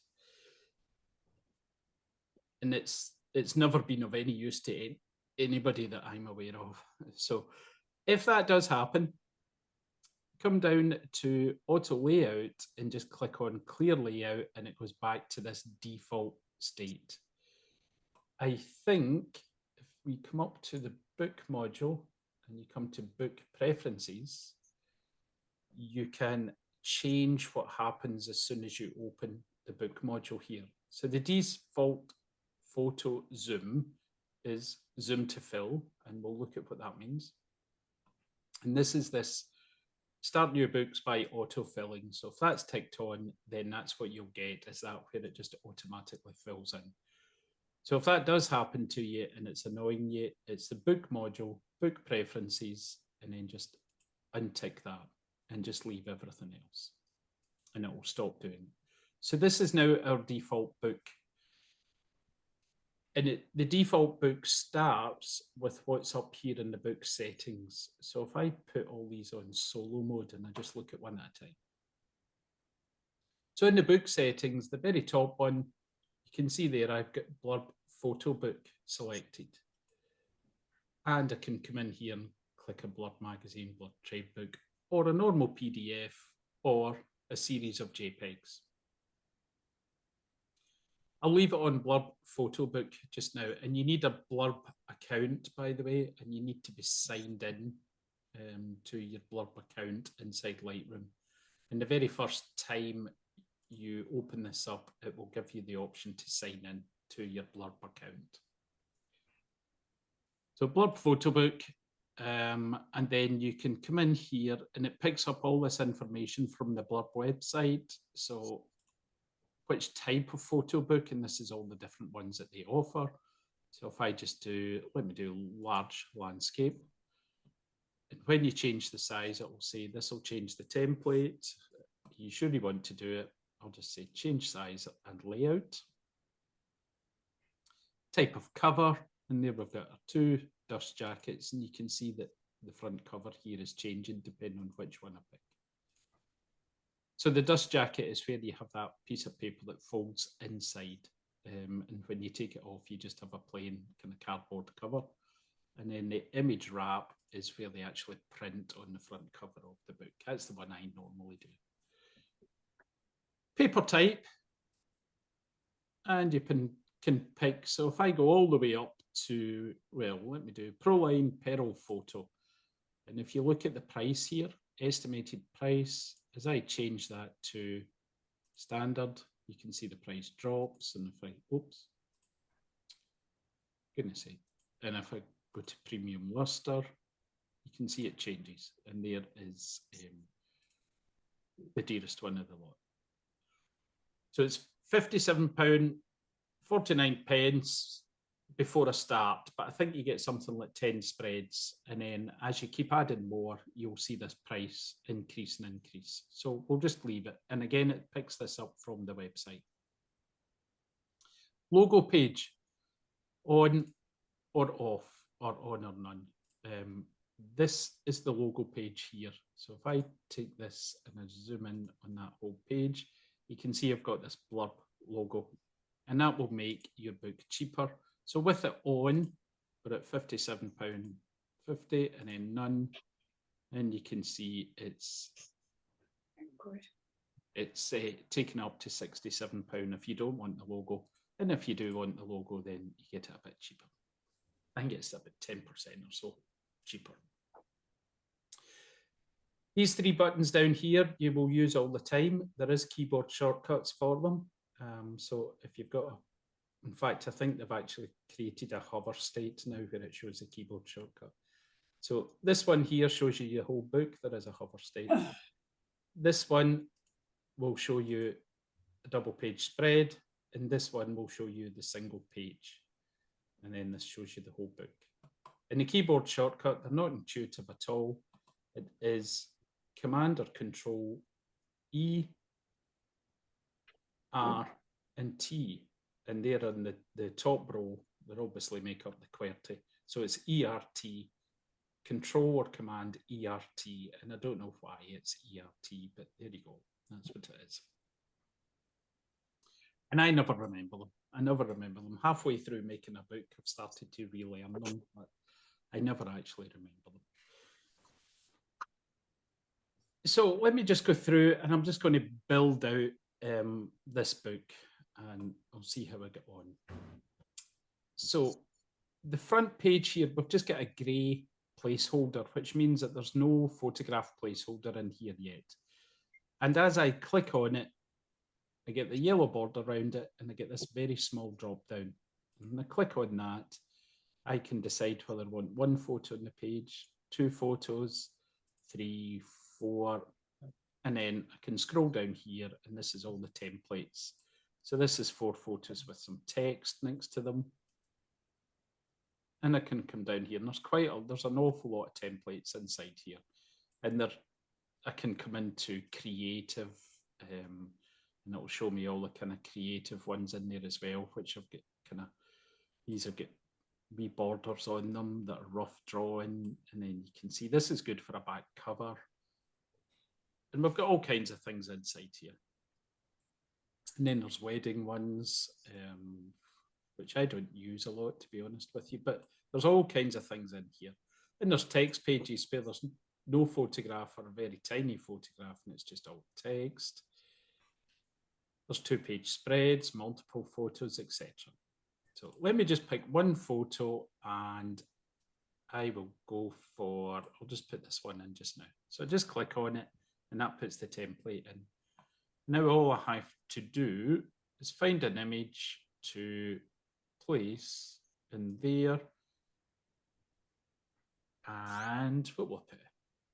And it's never been of any use to anybody that I'm aware of. So if that does happen, come down to auto layout and just click on clear layout, and it goes back to this default state. I think if we come up to the book module and you come to book preferences, you can change what happens as soon as you open the book module here. So the default photo zoom is zoom to fill, and we'll look at what that means. And this is this start new books by auto-filling. So if that's ticked on, then that's what you'll get, is that where it just automatically fills in. So if that does happen to you and it's annoying you, it's the book module, book preferences, and then just untick that and just leave everything else. And it will stop doing it. So this is now our default book. And the default book starts with what's up here in the book settings. So if I put all these on solo mode and I just look at one at a time. So in the book settings, the very top one, you can see there I've got blurb photo book selected. And I can come in here and click a blurb magazine, blurb trade book, or a normal PDF, or a series of JPEGs. I'll leave it on blurb photo book just now, and you need a blurb account, by the way, and you need to be signed in to your blurb account inside Lightroom. And the very first time you open this up, it will give you the option to sign in to your blurb account. So blurb photo book, and then you can come in here and it picks up all this information from the blurb website. So which type of photo book, and this is all the different ones that they offer. So if I just do, let me do large landscape. And when you change the size, it will say this will change the template. Are you sure you want to do it? I'll just say change size and layout. Type of cover, and there we've got our two dust jackets, and you can see that the front cover here is changing depending on which one I pick. So the dust jacket is where you have that piece of paper that folds inside. And when you take it off, you just have a plain kind of cardboard cover. And then the image wrap is where they actually print on the front cover of the book. That's the one I normally do. Paper type. And you can pick. So if I go all the way up to, well, let me do Proline Pearl Photo. And if you look at the price here, estimated price, as I change that to standard, you can see the price drops. And if I, oops, goodness sake. And if I go to premium luster, you can see it changes. And there is the dearest one of the lot. So it's £57.49 before I start, but I think you get something like 10 spreads. And then as you keep adding more, you'll see this price increase and increase. So we'll just leave it. And again, it picks this up from the website. Logo page, on or off, or on or none. this is the logo page here. So if I take this and I zoom in on that whole page, you can see I've got this blurb logo, and that will make your book cheaper. So with it on, we're at £57.50 and then none. And you can see it's taken up to £67 if you don't want the logo. And if you do want the logo, then you get it a bit cheaper. I think it's about 10% or so cheaper. These three buttons down here, you will use all the time. There is keyboard shortcuts for them. So if you've got in fact, I think they've actually created a hover state now where it shows the keyboard shortcut. So this one here shows you your whole book. There is a hover state. This one will show you a double page spread, and this one will show you the single page. And then this shows you the whole book. In the keyboard shortcut, they're not intuitive at all. It is Command or Control E, R, and T. And they're on the top row. They obviously make up the QWERTY. So it's ERT, Control or Command ERT. And I don't know why it's ERT, but there you go. That's what it is. And I never remember them. I never remember them. Halfway through making a book, I've started to relearn them, but I never actually remember them. So let me just go through, and I'm just going to build out this book, and I'll see how I get on. So the front page here, we've just got a grey placeholder, which means that there's no photograph placeholder in here yet. And as I click on it, I get the yellow border around it, and I get this very small drop down. And when I click on that, I can decide whether I want one photo on the page, two photos, 3, 4, and then I can scroll down here, and this is all the templates. So this is 4 photos with some text next to them. And I can come down here, and there's an awful lot of templates inside here. And I can come into creative, and it'll show me all the kind of creative ones in there as well, which I've got these have got wee borders on them that are rough drawing. And then you can see this is good for a back cover. And we've got all kinds of things inside here. And then there's wedding ones, which I don't use a lot, to be honest with you, but there's all kinds of things in here. And there's text pages where there's no photograph or a very tiny photograph, and it's just all text. There's 2-page spreads, multiple photos, etc. So let me just pick one photo, and I will go for, I'll just put this one in just now. So just click on it, and that puts the template in. Now all I have to do is find an image to place in there. And what will I put?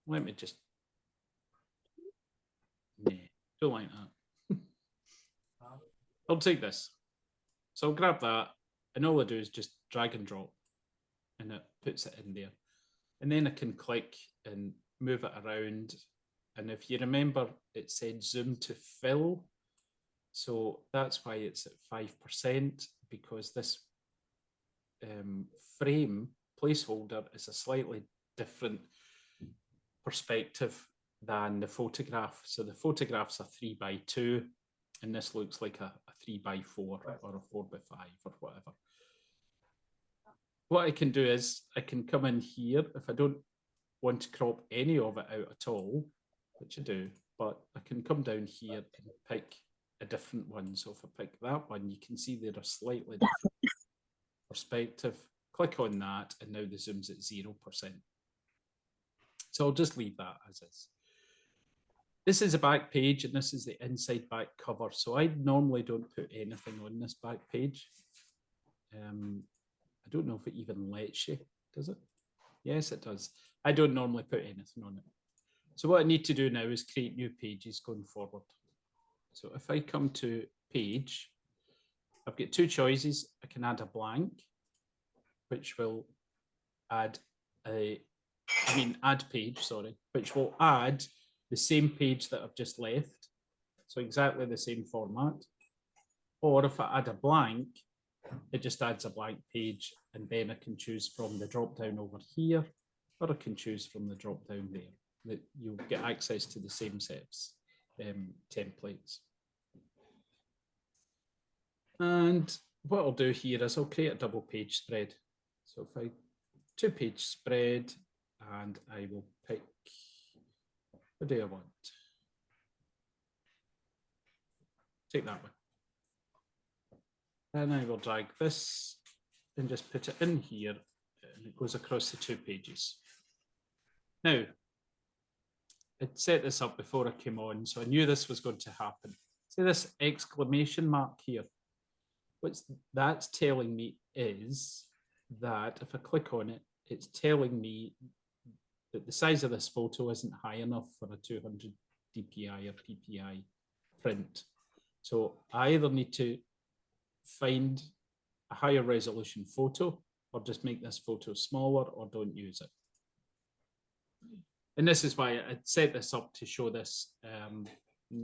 Let me just, nah, don't like that. I'll take this. So I'll grab that, and all I do is just drag and drop, and it puts it in there. And then I can click and move it around. And if you remember, it said zoom to fill. So that's why it's at 5%, because this frame placeholder is a slightly different perspective than the photograph. So the photograph's a 3x2, and this looks like a 3x4 or a 4x5 or whatever. What I can do is I can come in here if I don't want to crop any of it out at all, which I do, but I can come down here and pick a different one. So if I pick that one, you can see they're a slightly different perspective. Click on that, and now the zoom's at 0%. So I'll just leave that as is. This is a back page, and this is the inside back cover. So I normally don't put anything on this back page. I don't know if it even lets you, does it? Yes, it does. I don't normally put anything on it. So what I need to do now is create new pages going forward. So if I come to page, I've got 2 choices. I can add a blank, which will add add page, sorry, which will add the same page that I've just left. So exactly the same format. Or if I add a blank, it just adds a blank page, and then I can choose from the drop down over here or I can choose from the drop down there. That you'll get access to the same sets templates. And what I'll do here is I'll create a double page spread. So if I 2-page spread, and I will pick, what do I want? Take that one. Then I will drag this and just put it in here, and it goes across the 2 pages. Now, I'd set this up before I came on, so I knew this was going to happen. See this exclamation mark here? What that's telling me is that if I click on it, it's telling me that the size of this photo isn't high enough for a 200 dpi or ppi print. So I either need to find a higher resolution photo, or just make this photo smaller, or don't use it. And this is why I set this up to show this. And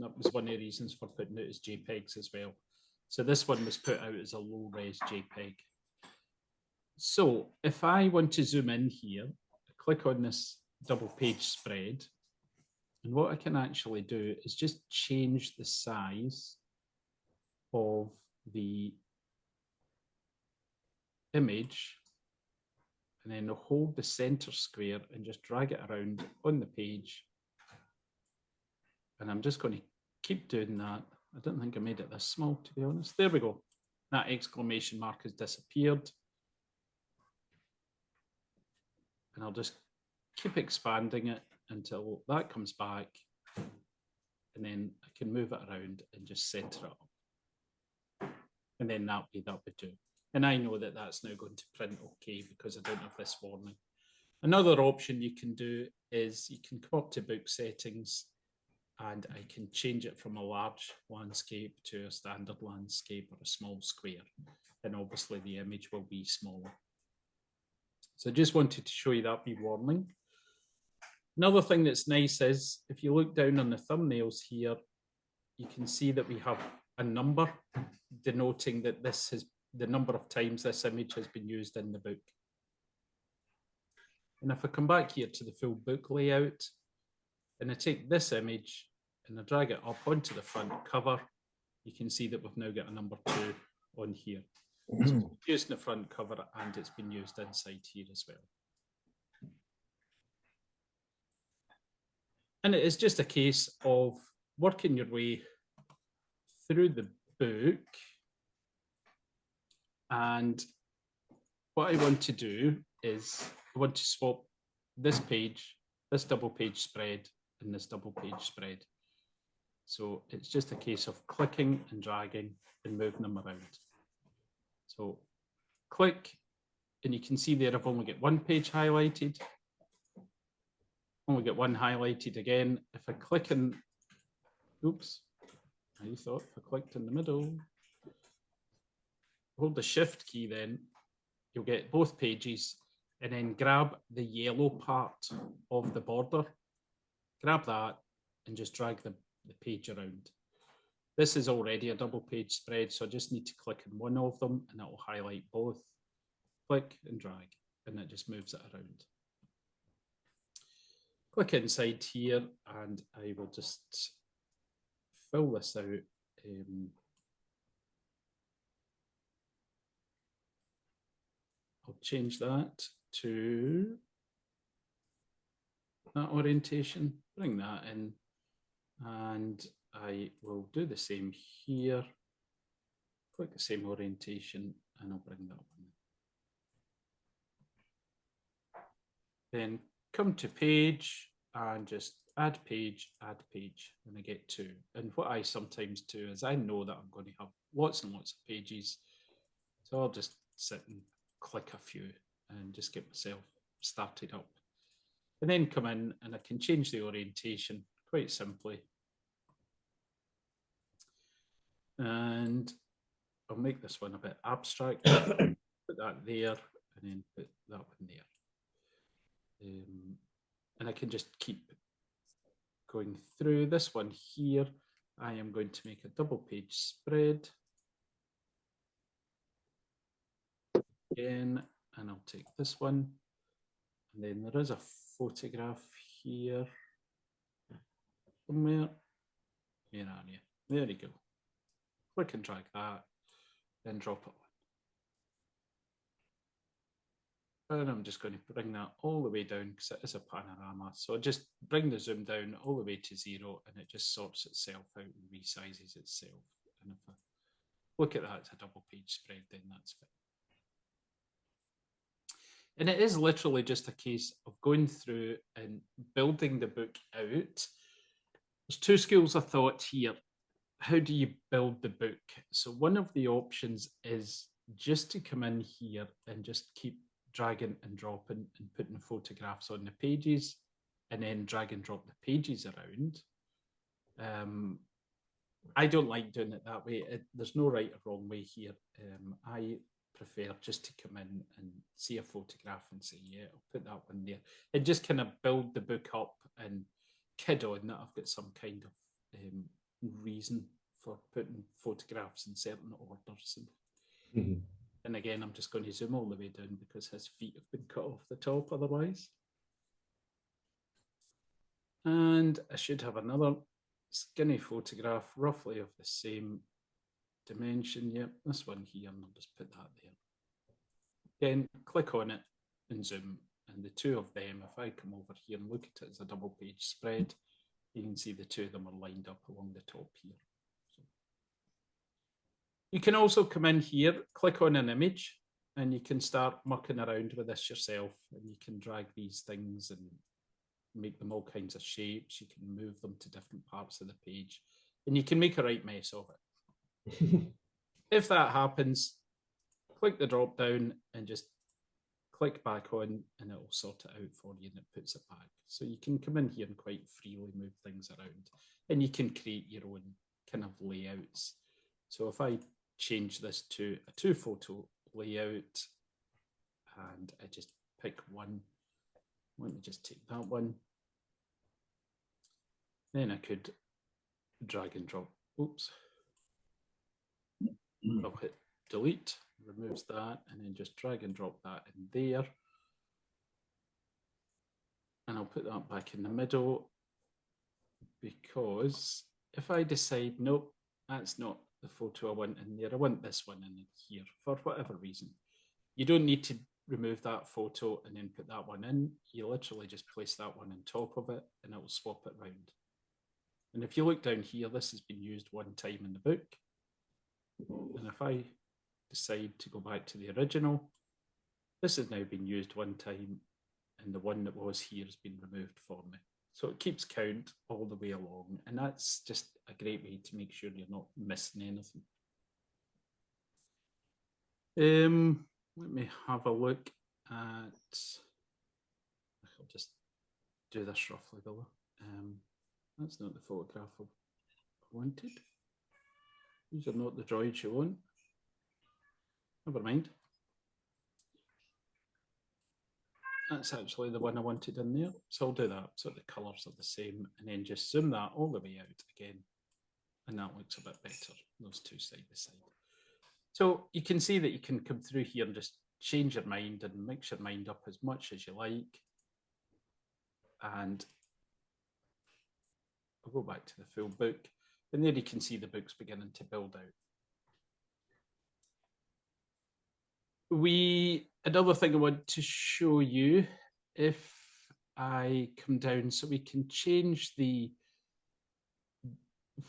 that was one of the reasons for putting it as JPEGs as well. So this one was put out as a low-res JPEG. So if I want to zoom in here, I click on this double page spread, and what I can actually do is just change the size of the image, and then hold the center square and just drag it around on the page. And I'm just going to keep doing that. I don't think I made it this small, to be honest. There we go. That exclamation mark has disappeared. And I'll just keep expanding it until that comes back. And then I can move it around and just center it up. And then that would do. And I know that that's now going to print okay because I don't have this warning. Another option you can do is you can come up to book settings, and I can change it from a large landscape to a standard landscape or a small square. And obviously the image will be smaller. So I just wanted to show you that wee warning. Another thing that's nice is if you look down on the thumbnails here, you can see that we have a number denoting that this is the number of times this image has been used in the book. And if I come back here to the full book layout, and I take this image and I drag it up onto the front cover, you can see that we've now got a number 2 on here. So it's used in the front cover, and it's been used inside here as well. And it is just a case of working your way through the book. And what I want to do is I want to swap this page, this double page spread, and this double page spread. So it's just a case of clicking and dragging and moving them around. So click, and you can see there I've only got one page highlighted. Only got one highlighted again. If I click in, oops, I thought if I clicked in the middle, hold the shift key, then you'll get both pages, and then grab the yellow part of the border, grab that and just drag the page around. This is already a double page spread, so I just need to click on one of them and that will highlight both. Click and drag, and it just moves it around. Click inside here, and I will just fill this out. I'll change that to that orientation, bring that in, and I will do the same here. Click the same orientation, and I'll bring that one in. Then come to page and just add page, and I get 2. And what I sometimes do is I know that I'm going to have lots and lots of pages, so I'll just sit and click a few and just get myself started up. And then come in and I can change the orientation quite simply. And I'll make this one a bit abstract. Put that there, and then put that one there. And I can just keep going through this one here. I am going to make a double page spread. Again, and I'll take this one And then there is a photograph here somewhere. Where are you? There you go. Click and drag that, then drop it on. And I'm just going to bring that all the way down because it is a panorama. So just bring the zoom down all the way to 0 and it just sorts itself out and resizes itself. And if I look at that, it's a double page spread, then that's fine. And it is literally just a case of going through and building the book out. There's two schools of thought here. How do you build the book? So one of the options is just to come in here and just keep dragging and dropping and putting photographs on the pages and then drag and drop the pages around. I don't like doing it that way. There's no right or wrong way here. I prefer just to come in and see a photograph and say, yeah, I'll put that one there. And just kind of build the book up and kid on that I've got some kind of reason for putting photographs in certain orders. And again, I'm just going to zoom all the way down because his feet have been cut off the top otherwise. And I should have another skinny photograph roughly of the same dimension. Yep, this one here, and I'll just put that there. Then click on it and zoom. And the two of them, if I come over here and look at it as a double page spread, you can see the two of them are lined up along the top here. So you can also come in here, click on an image, and you can start mucking around with this yourself. And you can drag these things and make them all kinds of shapes. You can move them to different parts of the page. And you can make a right mess of it. If that happens, click the drop down and just click back on and it will sort it out for you and it puts it back. So you can come in here and quite freely move things around and you can create your own kind of layouts. So if I change this to a 2-photo layout and I just pick one, let me just take that one. Then I could drag and drop, oops. I'll hit delete, removes that, and then just drag and drop that in there. And I'll put that back in the middle because if I decide, nope, that's not the photo I want in there, I want this one in here for whatever reason. You don't need to remove that photo and then put that one in. You literally just place that one on top of it and it will swap it around. And if you look down here, this has been used one time in the book. And if I decide to go back to the original, this has now been used one time and the one that was here has been removed for me. So it keeps count all the way along. And that's just a great way to make sure you're not missing anything. Let me have a look at, I'll just do this roughly, Bella. That's not the photograph I wanted. These are not the droids you want. Never mind. That's actually the one I wanted in there. So I'll do that. So the colours are the same and then just zoom that all the way out again. And that looks a bit better, those two side by side. So you can see that you can come through here and just change your mind and mix your mind up as much as you like. And I'll go back to the full book. And there you can see the book's beginning to build out. Another thing I want to show you, if I come down, so we can change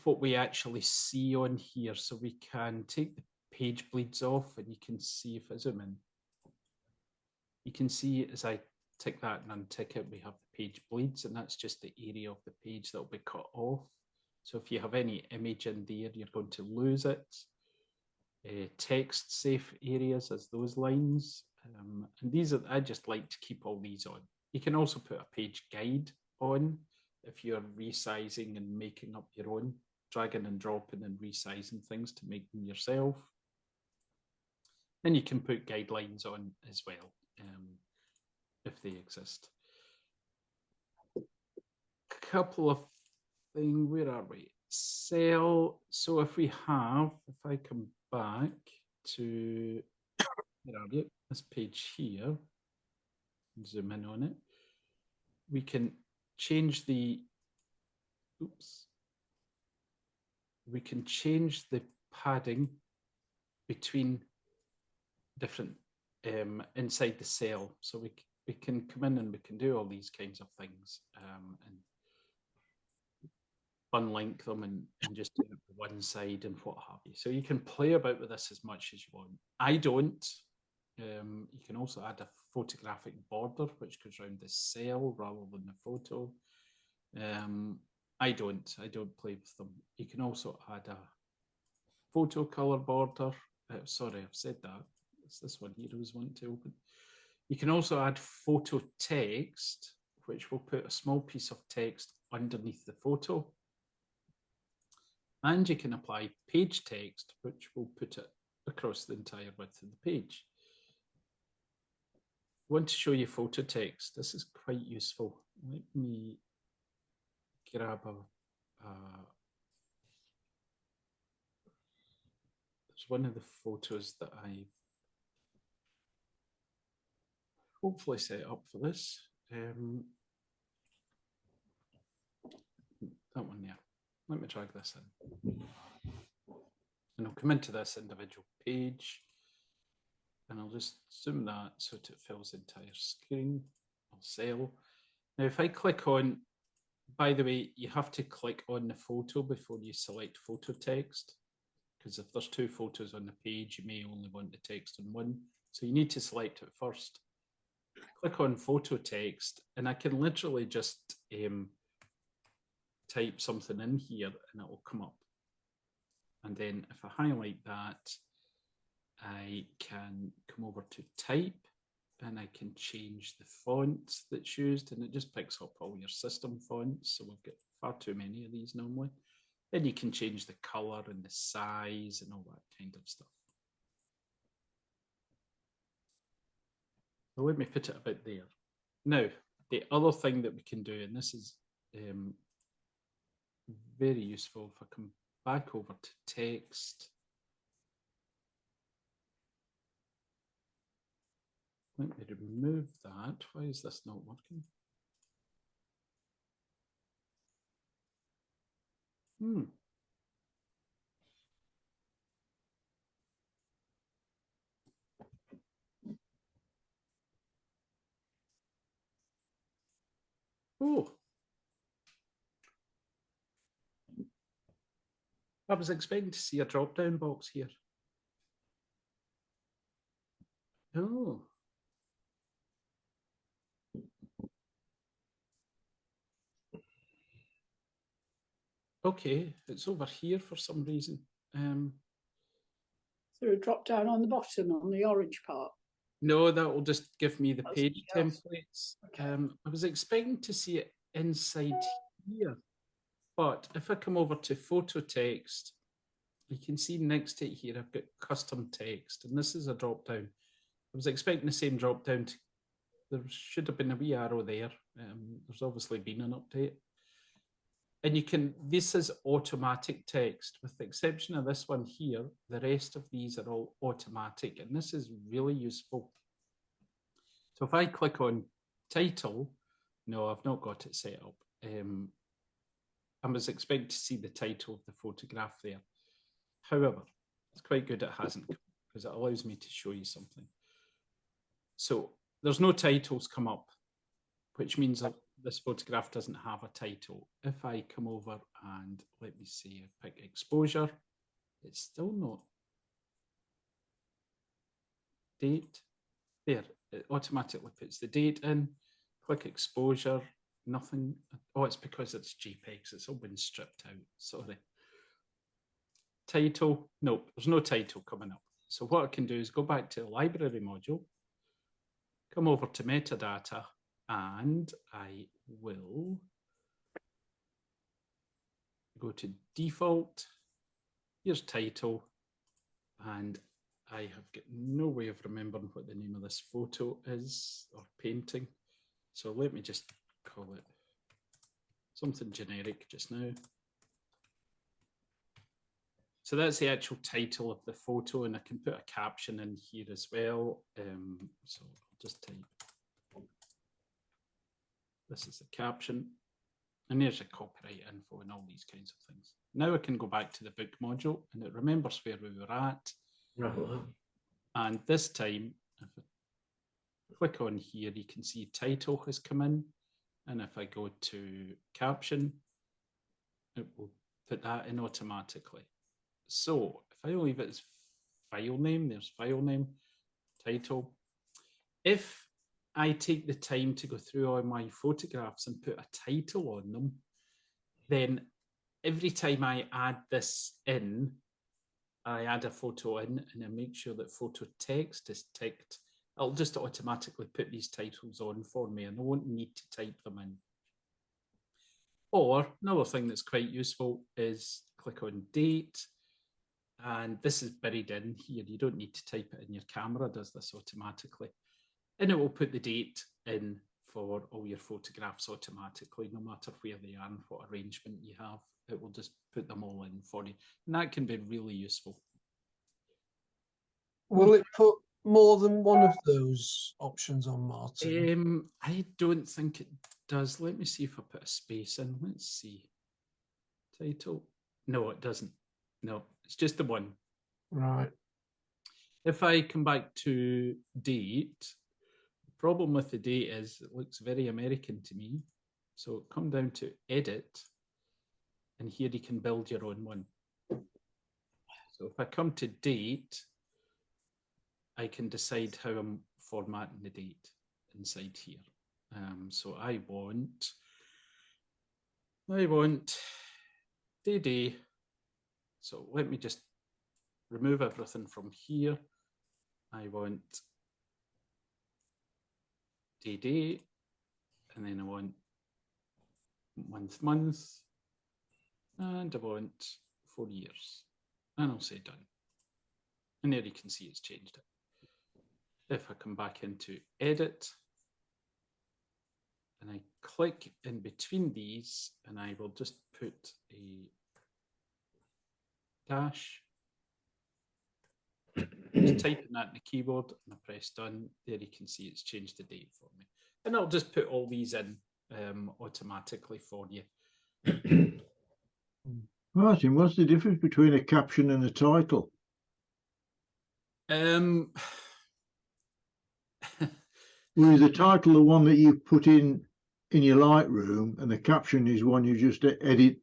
what we actually see on here. So we can take the page bleeds off and you can see, if I zoom in, you can see as I tick that and untick it, we have the page bleeds, and that's just the area of the page that will be cut off. So if you have any image in there, you're going to lose it. Text safe areas as those lines. And these are, I just like to keep all these on. You can also put a page guide on if you're resizing and making up your own, dragging and dropping and resizing things to make them yourself. Then you can put guidelines on as well, if they exist. A couple of things, where are we? So if we have, if I come back to, where are you? This page here, zoom in on it. We can change the, oops. We can change the padding between different inside the cell. So we can come in and we can do all these kinds of things and unlink them and just do it to one side and what have you. So you can play about with this as much as you want. I don't. You can also add a photographic border which goes around the cell rather than the photo. I don't play with them. You can also add a photo color border. Sorry, I've said that. It's this one here I was wanting to open. You can also add photo text, which will put a small piece of text underneath the photo. And you can apply page text, which will put it across the entire width of the page. I want to show you photo text. This is quite useful. Let me grab there's one of the photos that I've hopefully set up for this. That one there. Let me drag this in. And I'll come into this individual page and I'll just zoom that so that it fills the entire screen. I'll sell. Now, if I click on, by the way, you have to click on the photo before you select photo text, because if there's two photos on the page, you may only want the text on one. So you need to select it first. Click on photo text, and I can literally just type something in here and it will come up. And then if I highlight that, I can come over to type and I can change the font that's used, and it just picks up all your system fonts. So we've got far too many of these normally. Then you can change the color and the size and all that kind of stuff. So let me put it about there. Now, the other thing that we can do, and this is very useful, if I come back over to text. Let me remove that. Why is this not working? Oh. I was expecting to see a drop-down box here. Oh. Okay, it's over here for some reason. There a drop down on the bottom on the orange part? No, that will just give me the That's page something else. templates. Okay. I was expecting to see it inside here, but if I come over to photo text, you can see next to it here, I've got custom text, and this is a drop down. I was expecting the same drop down. There should have been a wee arrow there. There's obviously been an update. And you can, this is automatic text, with the exception of this one here. The rest of these are all automatic, and this is really useful. So if I click on title, no, I've not got it set up. I was expecting to see the title of the photograph there. However, it's quite good it hasn't, because it allows me to show you something. So there's no titles come up, which means that this photograph doesn't have a title. If I come over and let me see, I pick exposure, it's still not. Date, there, it automatically puts the date in. Click exposure, nothing. Oh, it's because it's JPEGs, it's all been stripped out, sorry. Title, nope, there's no title coming up. So what I can do is go back to the library module, come over to metadata, and I will go to default. Here's title, and I have got no way of remembering what the name of this photo is or painting. So let me just call it something generic just now. So that's the actual title of the photo, and I can put a caption in here as well. So I'll just type This is the caption. And there's your copyright info and all these kinds of things. Now I can go back to the book module and it remembers where we were at. Right. And this time, if I click on here, you can see title has come in. And if I go to caption, it will put that in automatically. So if I leave it as file name, there's file name, title. If I take the time to go through all my photographs and put a title on them, then every time I add this in, I add a photo in and I make sure that photo text is ticked. It'll just automatically put these titles on for me and I won't need to type them in. Or another thing that's quite useful is click on date. And this is buried in here. You don't need to type it in. Your camera does this automatically. And it will put the date in for all your photographs automatically, no matter where they are and what arrangement you have. It will just put them all in for you. And that can be really useful. Will it put more than one of those options on, Martin? I don't think it does. Let me see if I put a space in. Let's see. Title. No, it doesn't. No, it's just the one. Right. If I come back to date, the problem with the date is it looks very American to me. So come down to edit, and here you can build your own one. So if I come to date, I can decide how I'm formatting the date inside here. So I want day. So let me just remove everything from here. I want day, and then I want month, and I want 4 years. And I'll say done. And there you can see it's changed it. If I come back into edit, and I click in between these, and I will just put a dash. Just typing that in the keyboard and I press done. There you can see it's changed the date for me. And I'll just put all these in automatically for you. Martin, what's the difference between a caption and a title? Well, is the title the one that you put in your Lightroom and the caption is one you just edit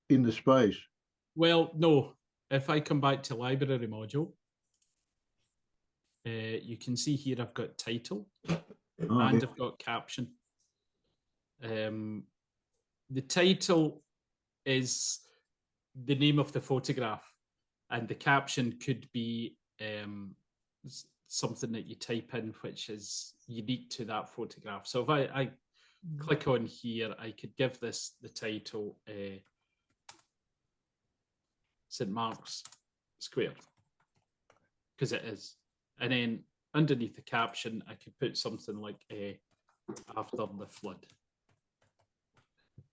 in the space? Well, no. If I come back to library module, you can see here I've got title and I've got caption. The title is the name of the photograph and the caption could be something that you type in which is unique to that photograph. So if I click on here, I could give this the title St. Mark's Square, because it is. And then underneath the caption, I could put something like after the flood.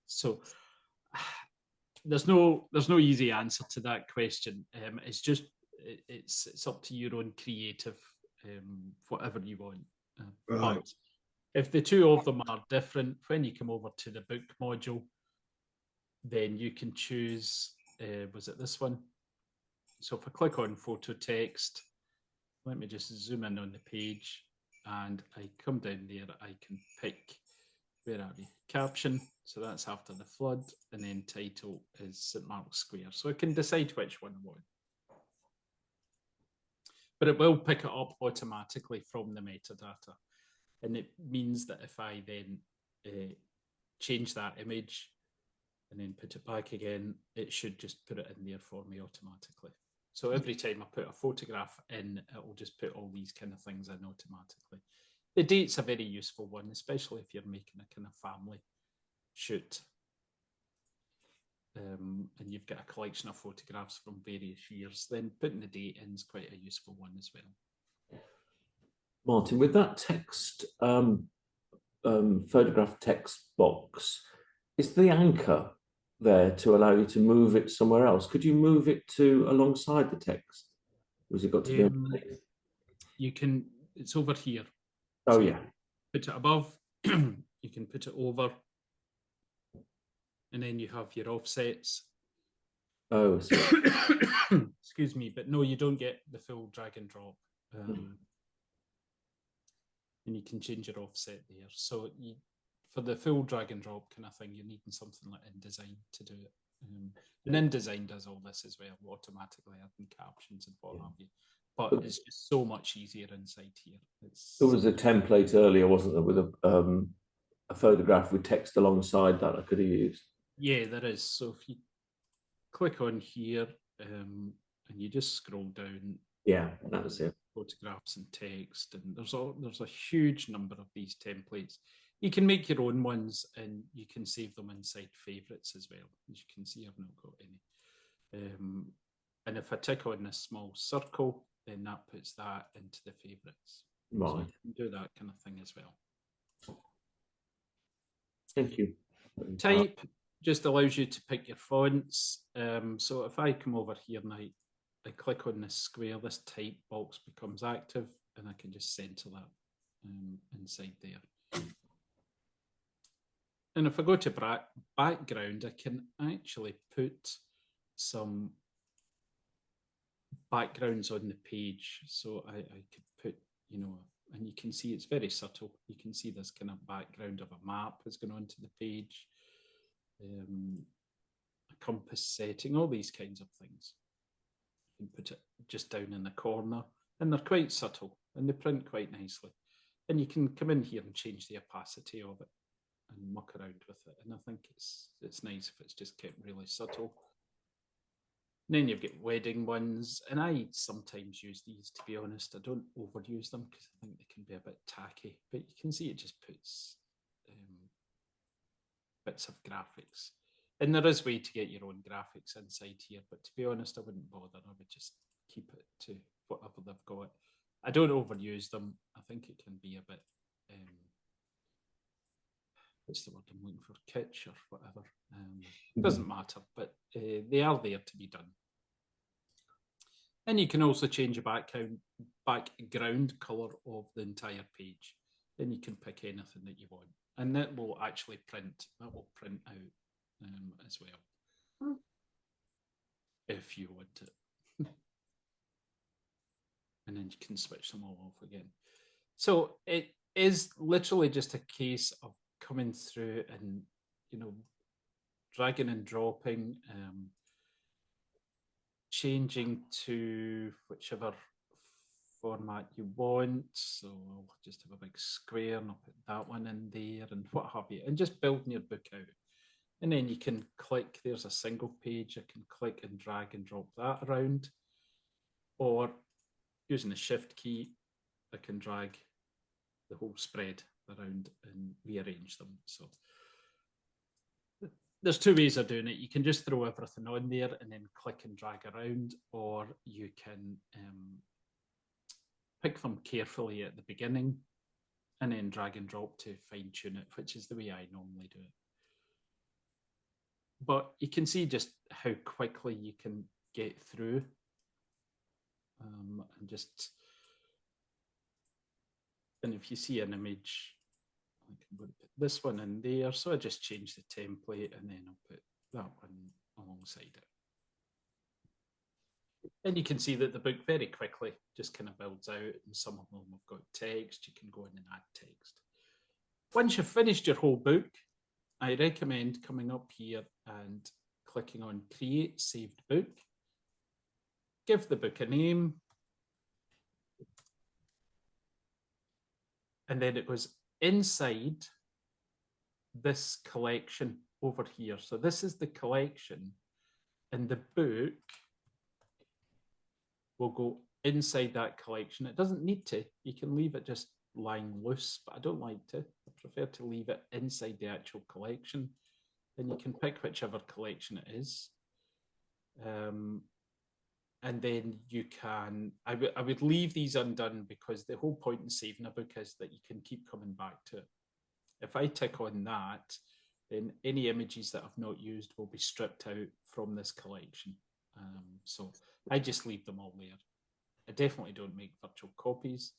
So there's no easy answer to that question. It's just it's up to your own creative, whatever you want. Right. But if the two of them are different, when you come over to the book module, then you can choose, was it this one? So if I click on photo text, let me just zoom in on the page and I come down there, I can pick, where are we? Caption, so that's after the flood, and then title is St. Mark's Square. So I can decide which one I want. But it will pick it up automatically from the metadata. And it means that if I then change that image and then put it back again, it should just put it in there for me automatically. So every time I put a photograph in, it will just put all these kind of things in automatically. The date's a very useful one, especially if you're making a kind of family shoot. And you've got a collection of photographs from various years, then putting the date in is quite a useful one as well. Martin, with that text, photograph text box, is the anchor there to allow you to move it somewhere else? Could you move it to alongside the text? Or has it got to be underneath? You can, it's over here. Oh, So yeah. put it above, you you can put it over, and then you have your offsets. Oh, Excuse me, but no, you don't get the full drag and drop. And you can change your offset there. So for the full drag and drop kind of thing, you're needing something like InDesign to do it. And InDesign does all this as well, automatically adding captions and what have you. But it's just so much easier inside here. There was a template earlier, wasn't there, with a photograph with text alongside that I could have used. Yeah, there is. So if you click on here and you just scroll down. Yeah, that was it. Photographs and text, and there's a huge number of these templates. You can make your own ones, and you can save them inside favorites as well. As you can see, I've not got any. And if I tick on this small circle, then that puts that into the favorites. Right. So you can do that kind of thing as well. Thank you. Type just allows you to pick your fonts. So if I come over here now, I click on this square, this type box becomes active, and I can just center that inside there. And if I go to background, I can actually put some backgrounds on the page. So I could put, you know, and you can see it's very subtle. You can see this kind of background of a map has gone onto the page, a compass setting, all these kinds of things. You can put it just down in the corner, and they're quite subtle and they print quite nicely. And you can come in here and change the opacity of it and muck around with it. And I think it's nice if it's just kept really subtle. And then you've got wedding ones, and I sometimes use these, to be honest. I don't overuse them because I think they can be a bit tacky, but you can see it just puts bits of graphics. And there is a way to get your own graphics inside here, but to be honest, I wouldn't bother. I would just keep it to whatever they've got. I don't overuse them. I think it can be a bit, what's the word I'm looking for, kitsch or whatever. It doesn't matter, but they are there to be done. And you can also change the background colour of the entire page. Then you can pick anything that you want. And that will actually print, that will print out as well, if you want it. And then you can switch them all off again. So it is literally just a case of coming through and, you know, dragging and dropping, changing to whichever format you want. So I'll just have a big square and I'll put that one in there and what have you, and just building your book out. And then you can click, there's a single page, I can click and drag and drop that around. Or using the shift key, I can drag the whole spread around and rearrange them. So there's two ways of doing it. You can just throw everything on there and then click and drag around, or you can pick them carefully at the beginning and then drag and drop to fine tune it, which is the way I normally do it. But you can see just how quickly you can get through and just, and if you see an image, I can put this one in there. So I just change the template and then I'll put that one alongside it. And you can see that the book very quickly just kind of builds out, and some of them have got text. You can go in and add text. Once you've finished your whole book, I recommend coming up here and clicking on Create Saved Book. Give the book a name. And then it goes inside this collection over here. So this is the collection, and the book will go inside that collection. It doesn't need to. You can leave it just lying loose, but I don't like to. I prefer to leave it inside the actual collection. Then you can pick whichever collection it is. And then you can, I would leave these undone, because the whole point in saving a book is that you can keep coming back to it. If I tick on that, then any images that I've not used will be stripped out from this collection. So I just leave them all there. I definitely don't make virtual copies.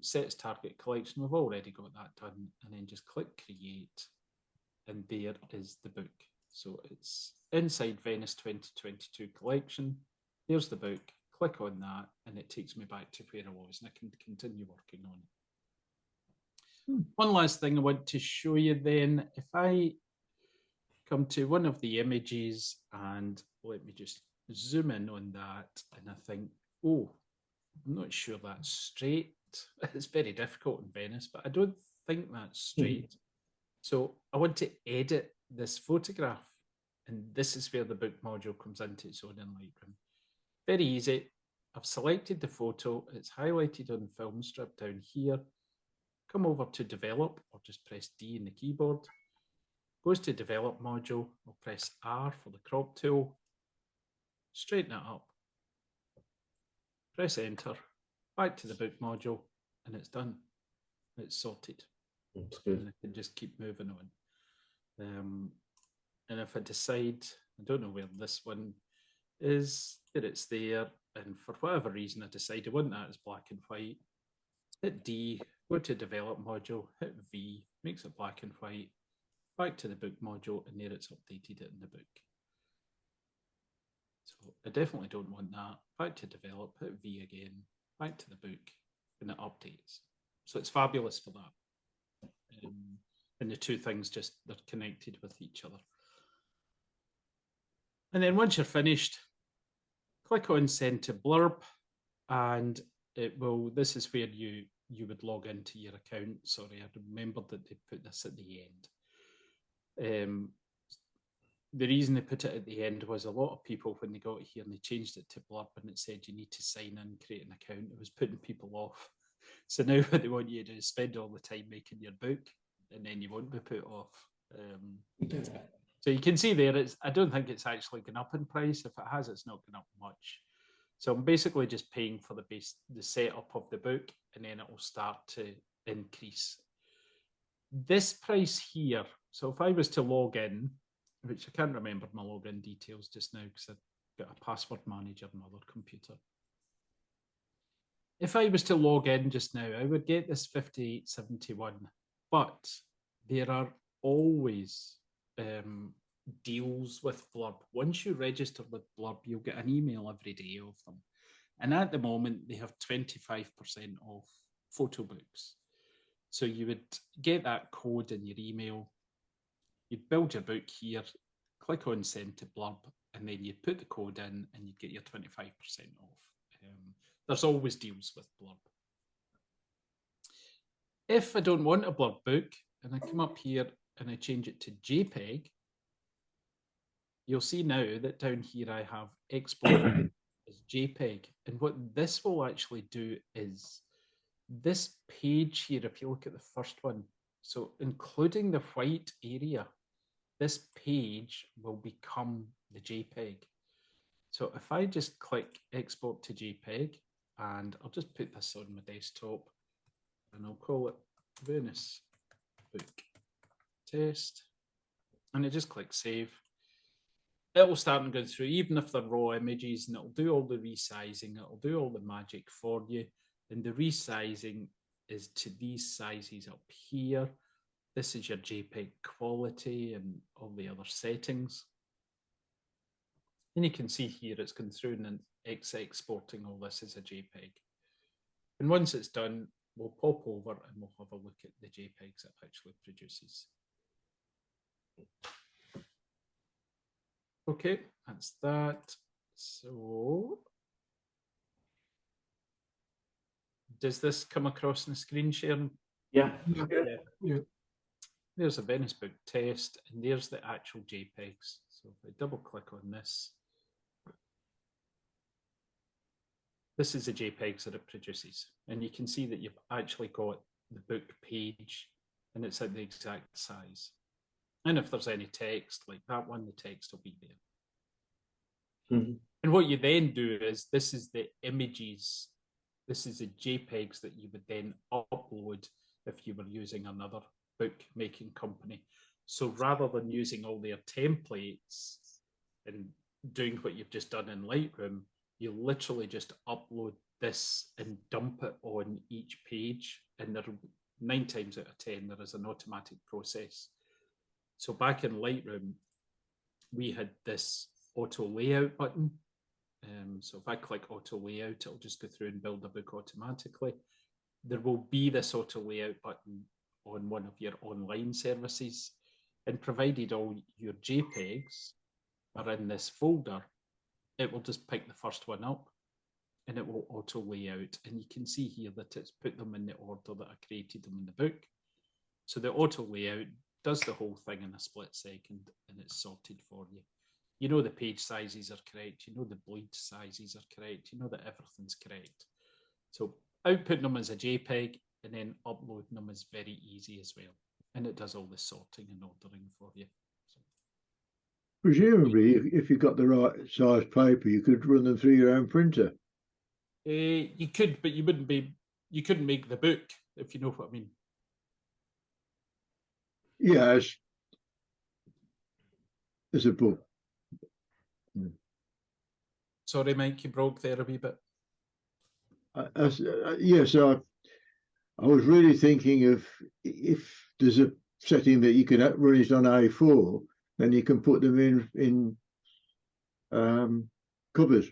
set its target collection. We've already got that done, and then just click create, and there is the book. So it's inside Venice 2022 collection. There's the book. Click on that, and it takes me back to where I was, and I can continue working on it. One last thing I want to show you then, if I come to one of the images and let me just zoom in on that, and I think, oh, I'm not sure that's straight. It's very difficult in Venice, but I don't think that's straight. So I want to edit this photograph, and this is where the book module comes into its own in Lightroom. Very easy. I've selected the photo. It's highlighted on the film strip down here. Come over to develop, or just press D in the keyboard. Goes to develop module. I'll press R for the crop tool. Straighten it up. Press enter. Back to the book module, and it's done. It's sorted. That's good. And I can just keep moving on. And if I decide, I don't know where this one is, that it's there, and for whatever reason I decide I want that as black and white, hit D, go to develop module, hit V, makes it black and white, back to the book module, and there it's updated it in the book. So I definitely don't want that. Back to develop, hit V again, back to the book, and it updates. So it's fabulous for that. And the two things just, they're connected with each other. And then once you're finished, click on send to blurb, and it will, this is where you would log into your account. Sorry, I remembered that they put this at the end. The reason they put it at the end was a lot of people, when they got here and they changed it to blurb and it said you need to sign in, create an account, it was putting people off. So now what they want you to do is spend all the time making your book, and then you won't be put off. So you can see there, I don't think it's actually gone up in price. If it has, it's not gone up much. So I'm basically just paying for the setup of the book, and then it will start to increase. This price here, so if I was to log in, which I can't remember my login details just now because I've got a password manager on my other computer. If I was to log in just now, I would get this 58.71, but there are always deals with Blurb. Once you register with Blurb, you'll get an email every day of them. And at the moment, they have 25% off photo books. So you would get that code in your email, you'd build your book here, click on send to Blurb, and then you'd put the code in and you'd get your 25% off. There's always deals with Blurb. If I don't want a Blurb book, and I come up here and I change it to JPEG, you'll see now that down here I have export as JPEG. And what this will actually do is this page here, if you look at the first one, so including the white area, this page will become the JPEG. So if I just click export to JPEG, and I'll just put this on my desktop, and I'll call it Venice Book Test, and I just click save. It will start and go through, even if they're raw images, and it'll do all the resizing, it'll do all the magic for you. And the resizing is to these sizes up here. This is your JPEG quality and all the other settings. And you can see here it's gone through and exporting all this as a JPEG. And once it's done, we'll pop over and we'll have a look at the JPEGs it actually produces. Okay, that's that. So, does this come across in the screen sharing? Yeah. Yeah. There's a Venice Book Test, and there's the actual JPEGs. So if I double click on this, this is the JPEGs that it produces. And you can see that you've actually got the book page, and it's at the exact size. And if there's any text like that one, the text will be there. Mm-hmm. And what you then do is, this is the images, this is the JPEGs that you would then upload if you were using another bookmaking company. So rather than using all their templates and doing what you've just done in Lightroom, you literally just upload this and dump it on each page, and there 9 times out of 10 there is an automatic process. So back in Lightroom, we had this auto layout button. So if I click auto layout, it'll just go through and build a book automatically. There will be this auto layout button on one of your online services, and provided all your JPEGs are in this folder, it will just pick the first one up and it will auto layout. And you can see here that it's put them in the order that I created them in the book. So the auto layout does the whole thing in a split second, and it's sorted for you. You know the page sizes are correct, you know the bleed sizes are correct, you know that everything's correct. So outputting them as a JPEG and then uploading them is very easy as well. And it does all the sorting and ordering for you. So, Presumably, if you got the right size paper, you could run them through your own printer. you could, but you couldn't make the book, if you know what I mean. Yeah, as a book. Sorry, Mike, you broke there a wee bit. Yes, I was really thinking of if there's a setting that you can run it on A4, then you can put them in covers.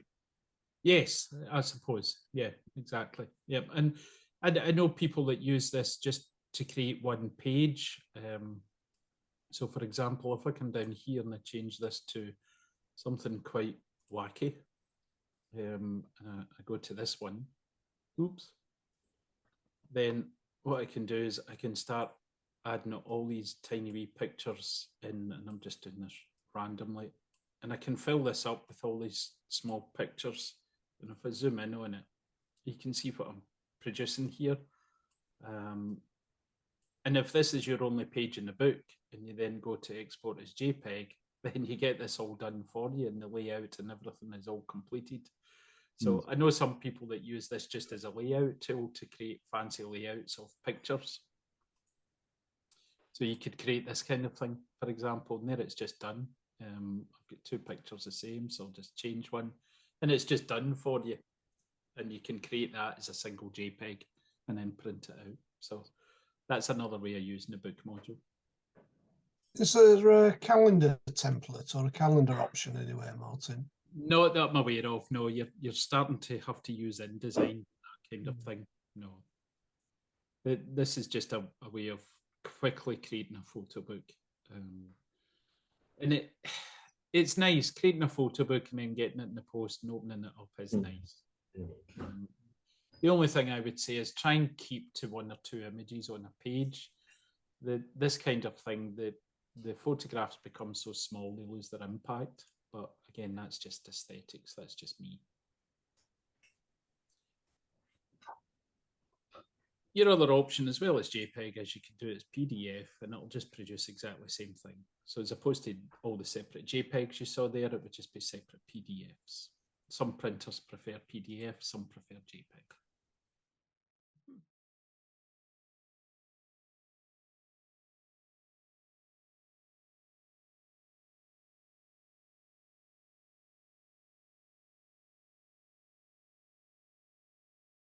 Yes, I suppose. Yeah, exactly. Yep. And I know people that use this just to create one page. So for example, if I come down here and I change this to something quite wacky, and I go to this one, oops, then what I can do is I can start adding all these tiny wee pictures in, and I'm just doing this randomly, and I can fill this up with all these small pictures. And if I zoom in on it, you can see what I'm producing here. And if this is your only page in the book and you then go to export as JPEG, then you get this all done for you, and the layout and everything is all completed. So I know some people that use this just as a layout tool to create fancy layouts of pictures. So you could create this kind of thing, for example, and there it's just done. I've got 2 pictures the same, so I'll just change one, and it's just done for you. And you can create that as a single JPEG and then print it out. So that's another way of using the book module. Is there a calendar template or a calendar option anywhere, Martin? Not that I'm aware of. No, you're starting to have to use InDesign, that kind of thing. No, this is just a way of quickly creating a photo book, and it's nice creating a photo book and then getting it in the post and opening it up is nice. The only thing I would say is try and keep to 1 or 2 images on a page. This kind of thing, the photographs become so small they lose their impact. But again, that's just aesthetics. That's just me. Your other option as well as JPEG is you can do it as PDF, and it'll just produce exactly the same thing. So as opposed to all the separate JPEGs you saw there, it would just be separate PDFs. Some printers prefer PDF, some prefer JPEG.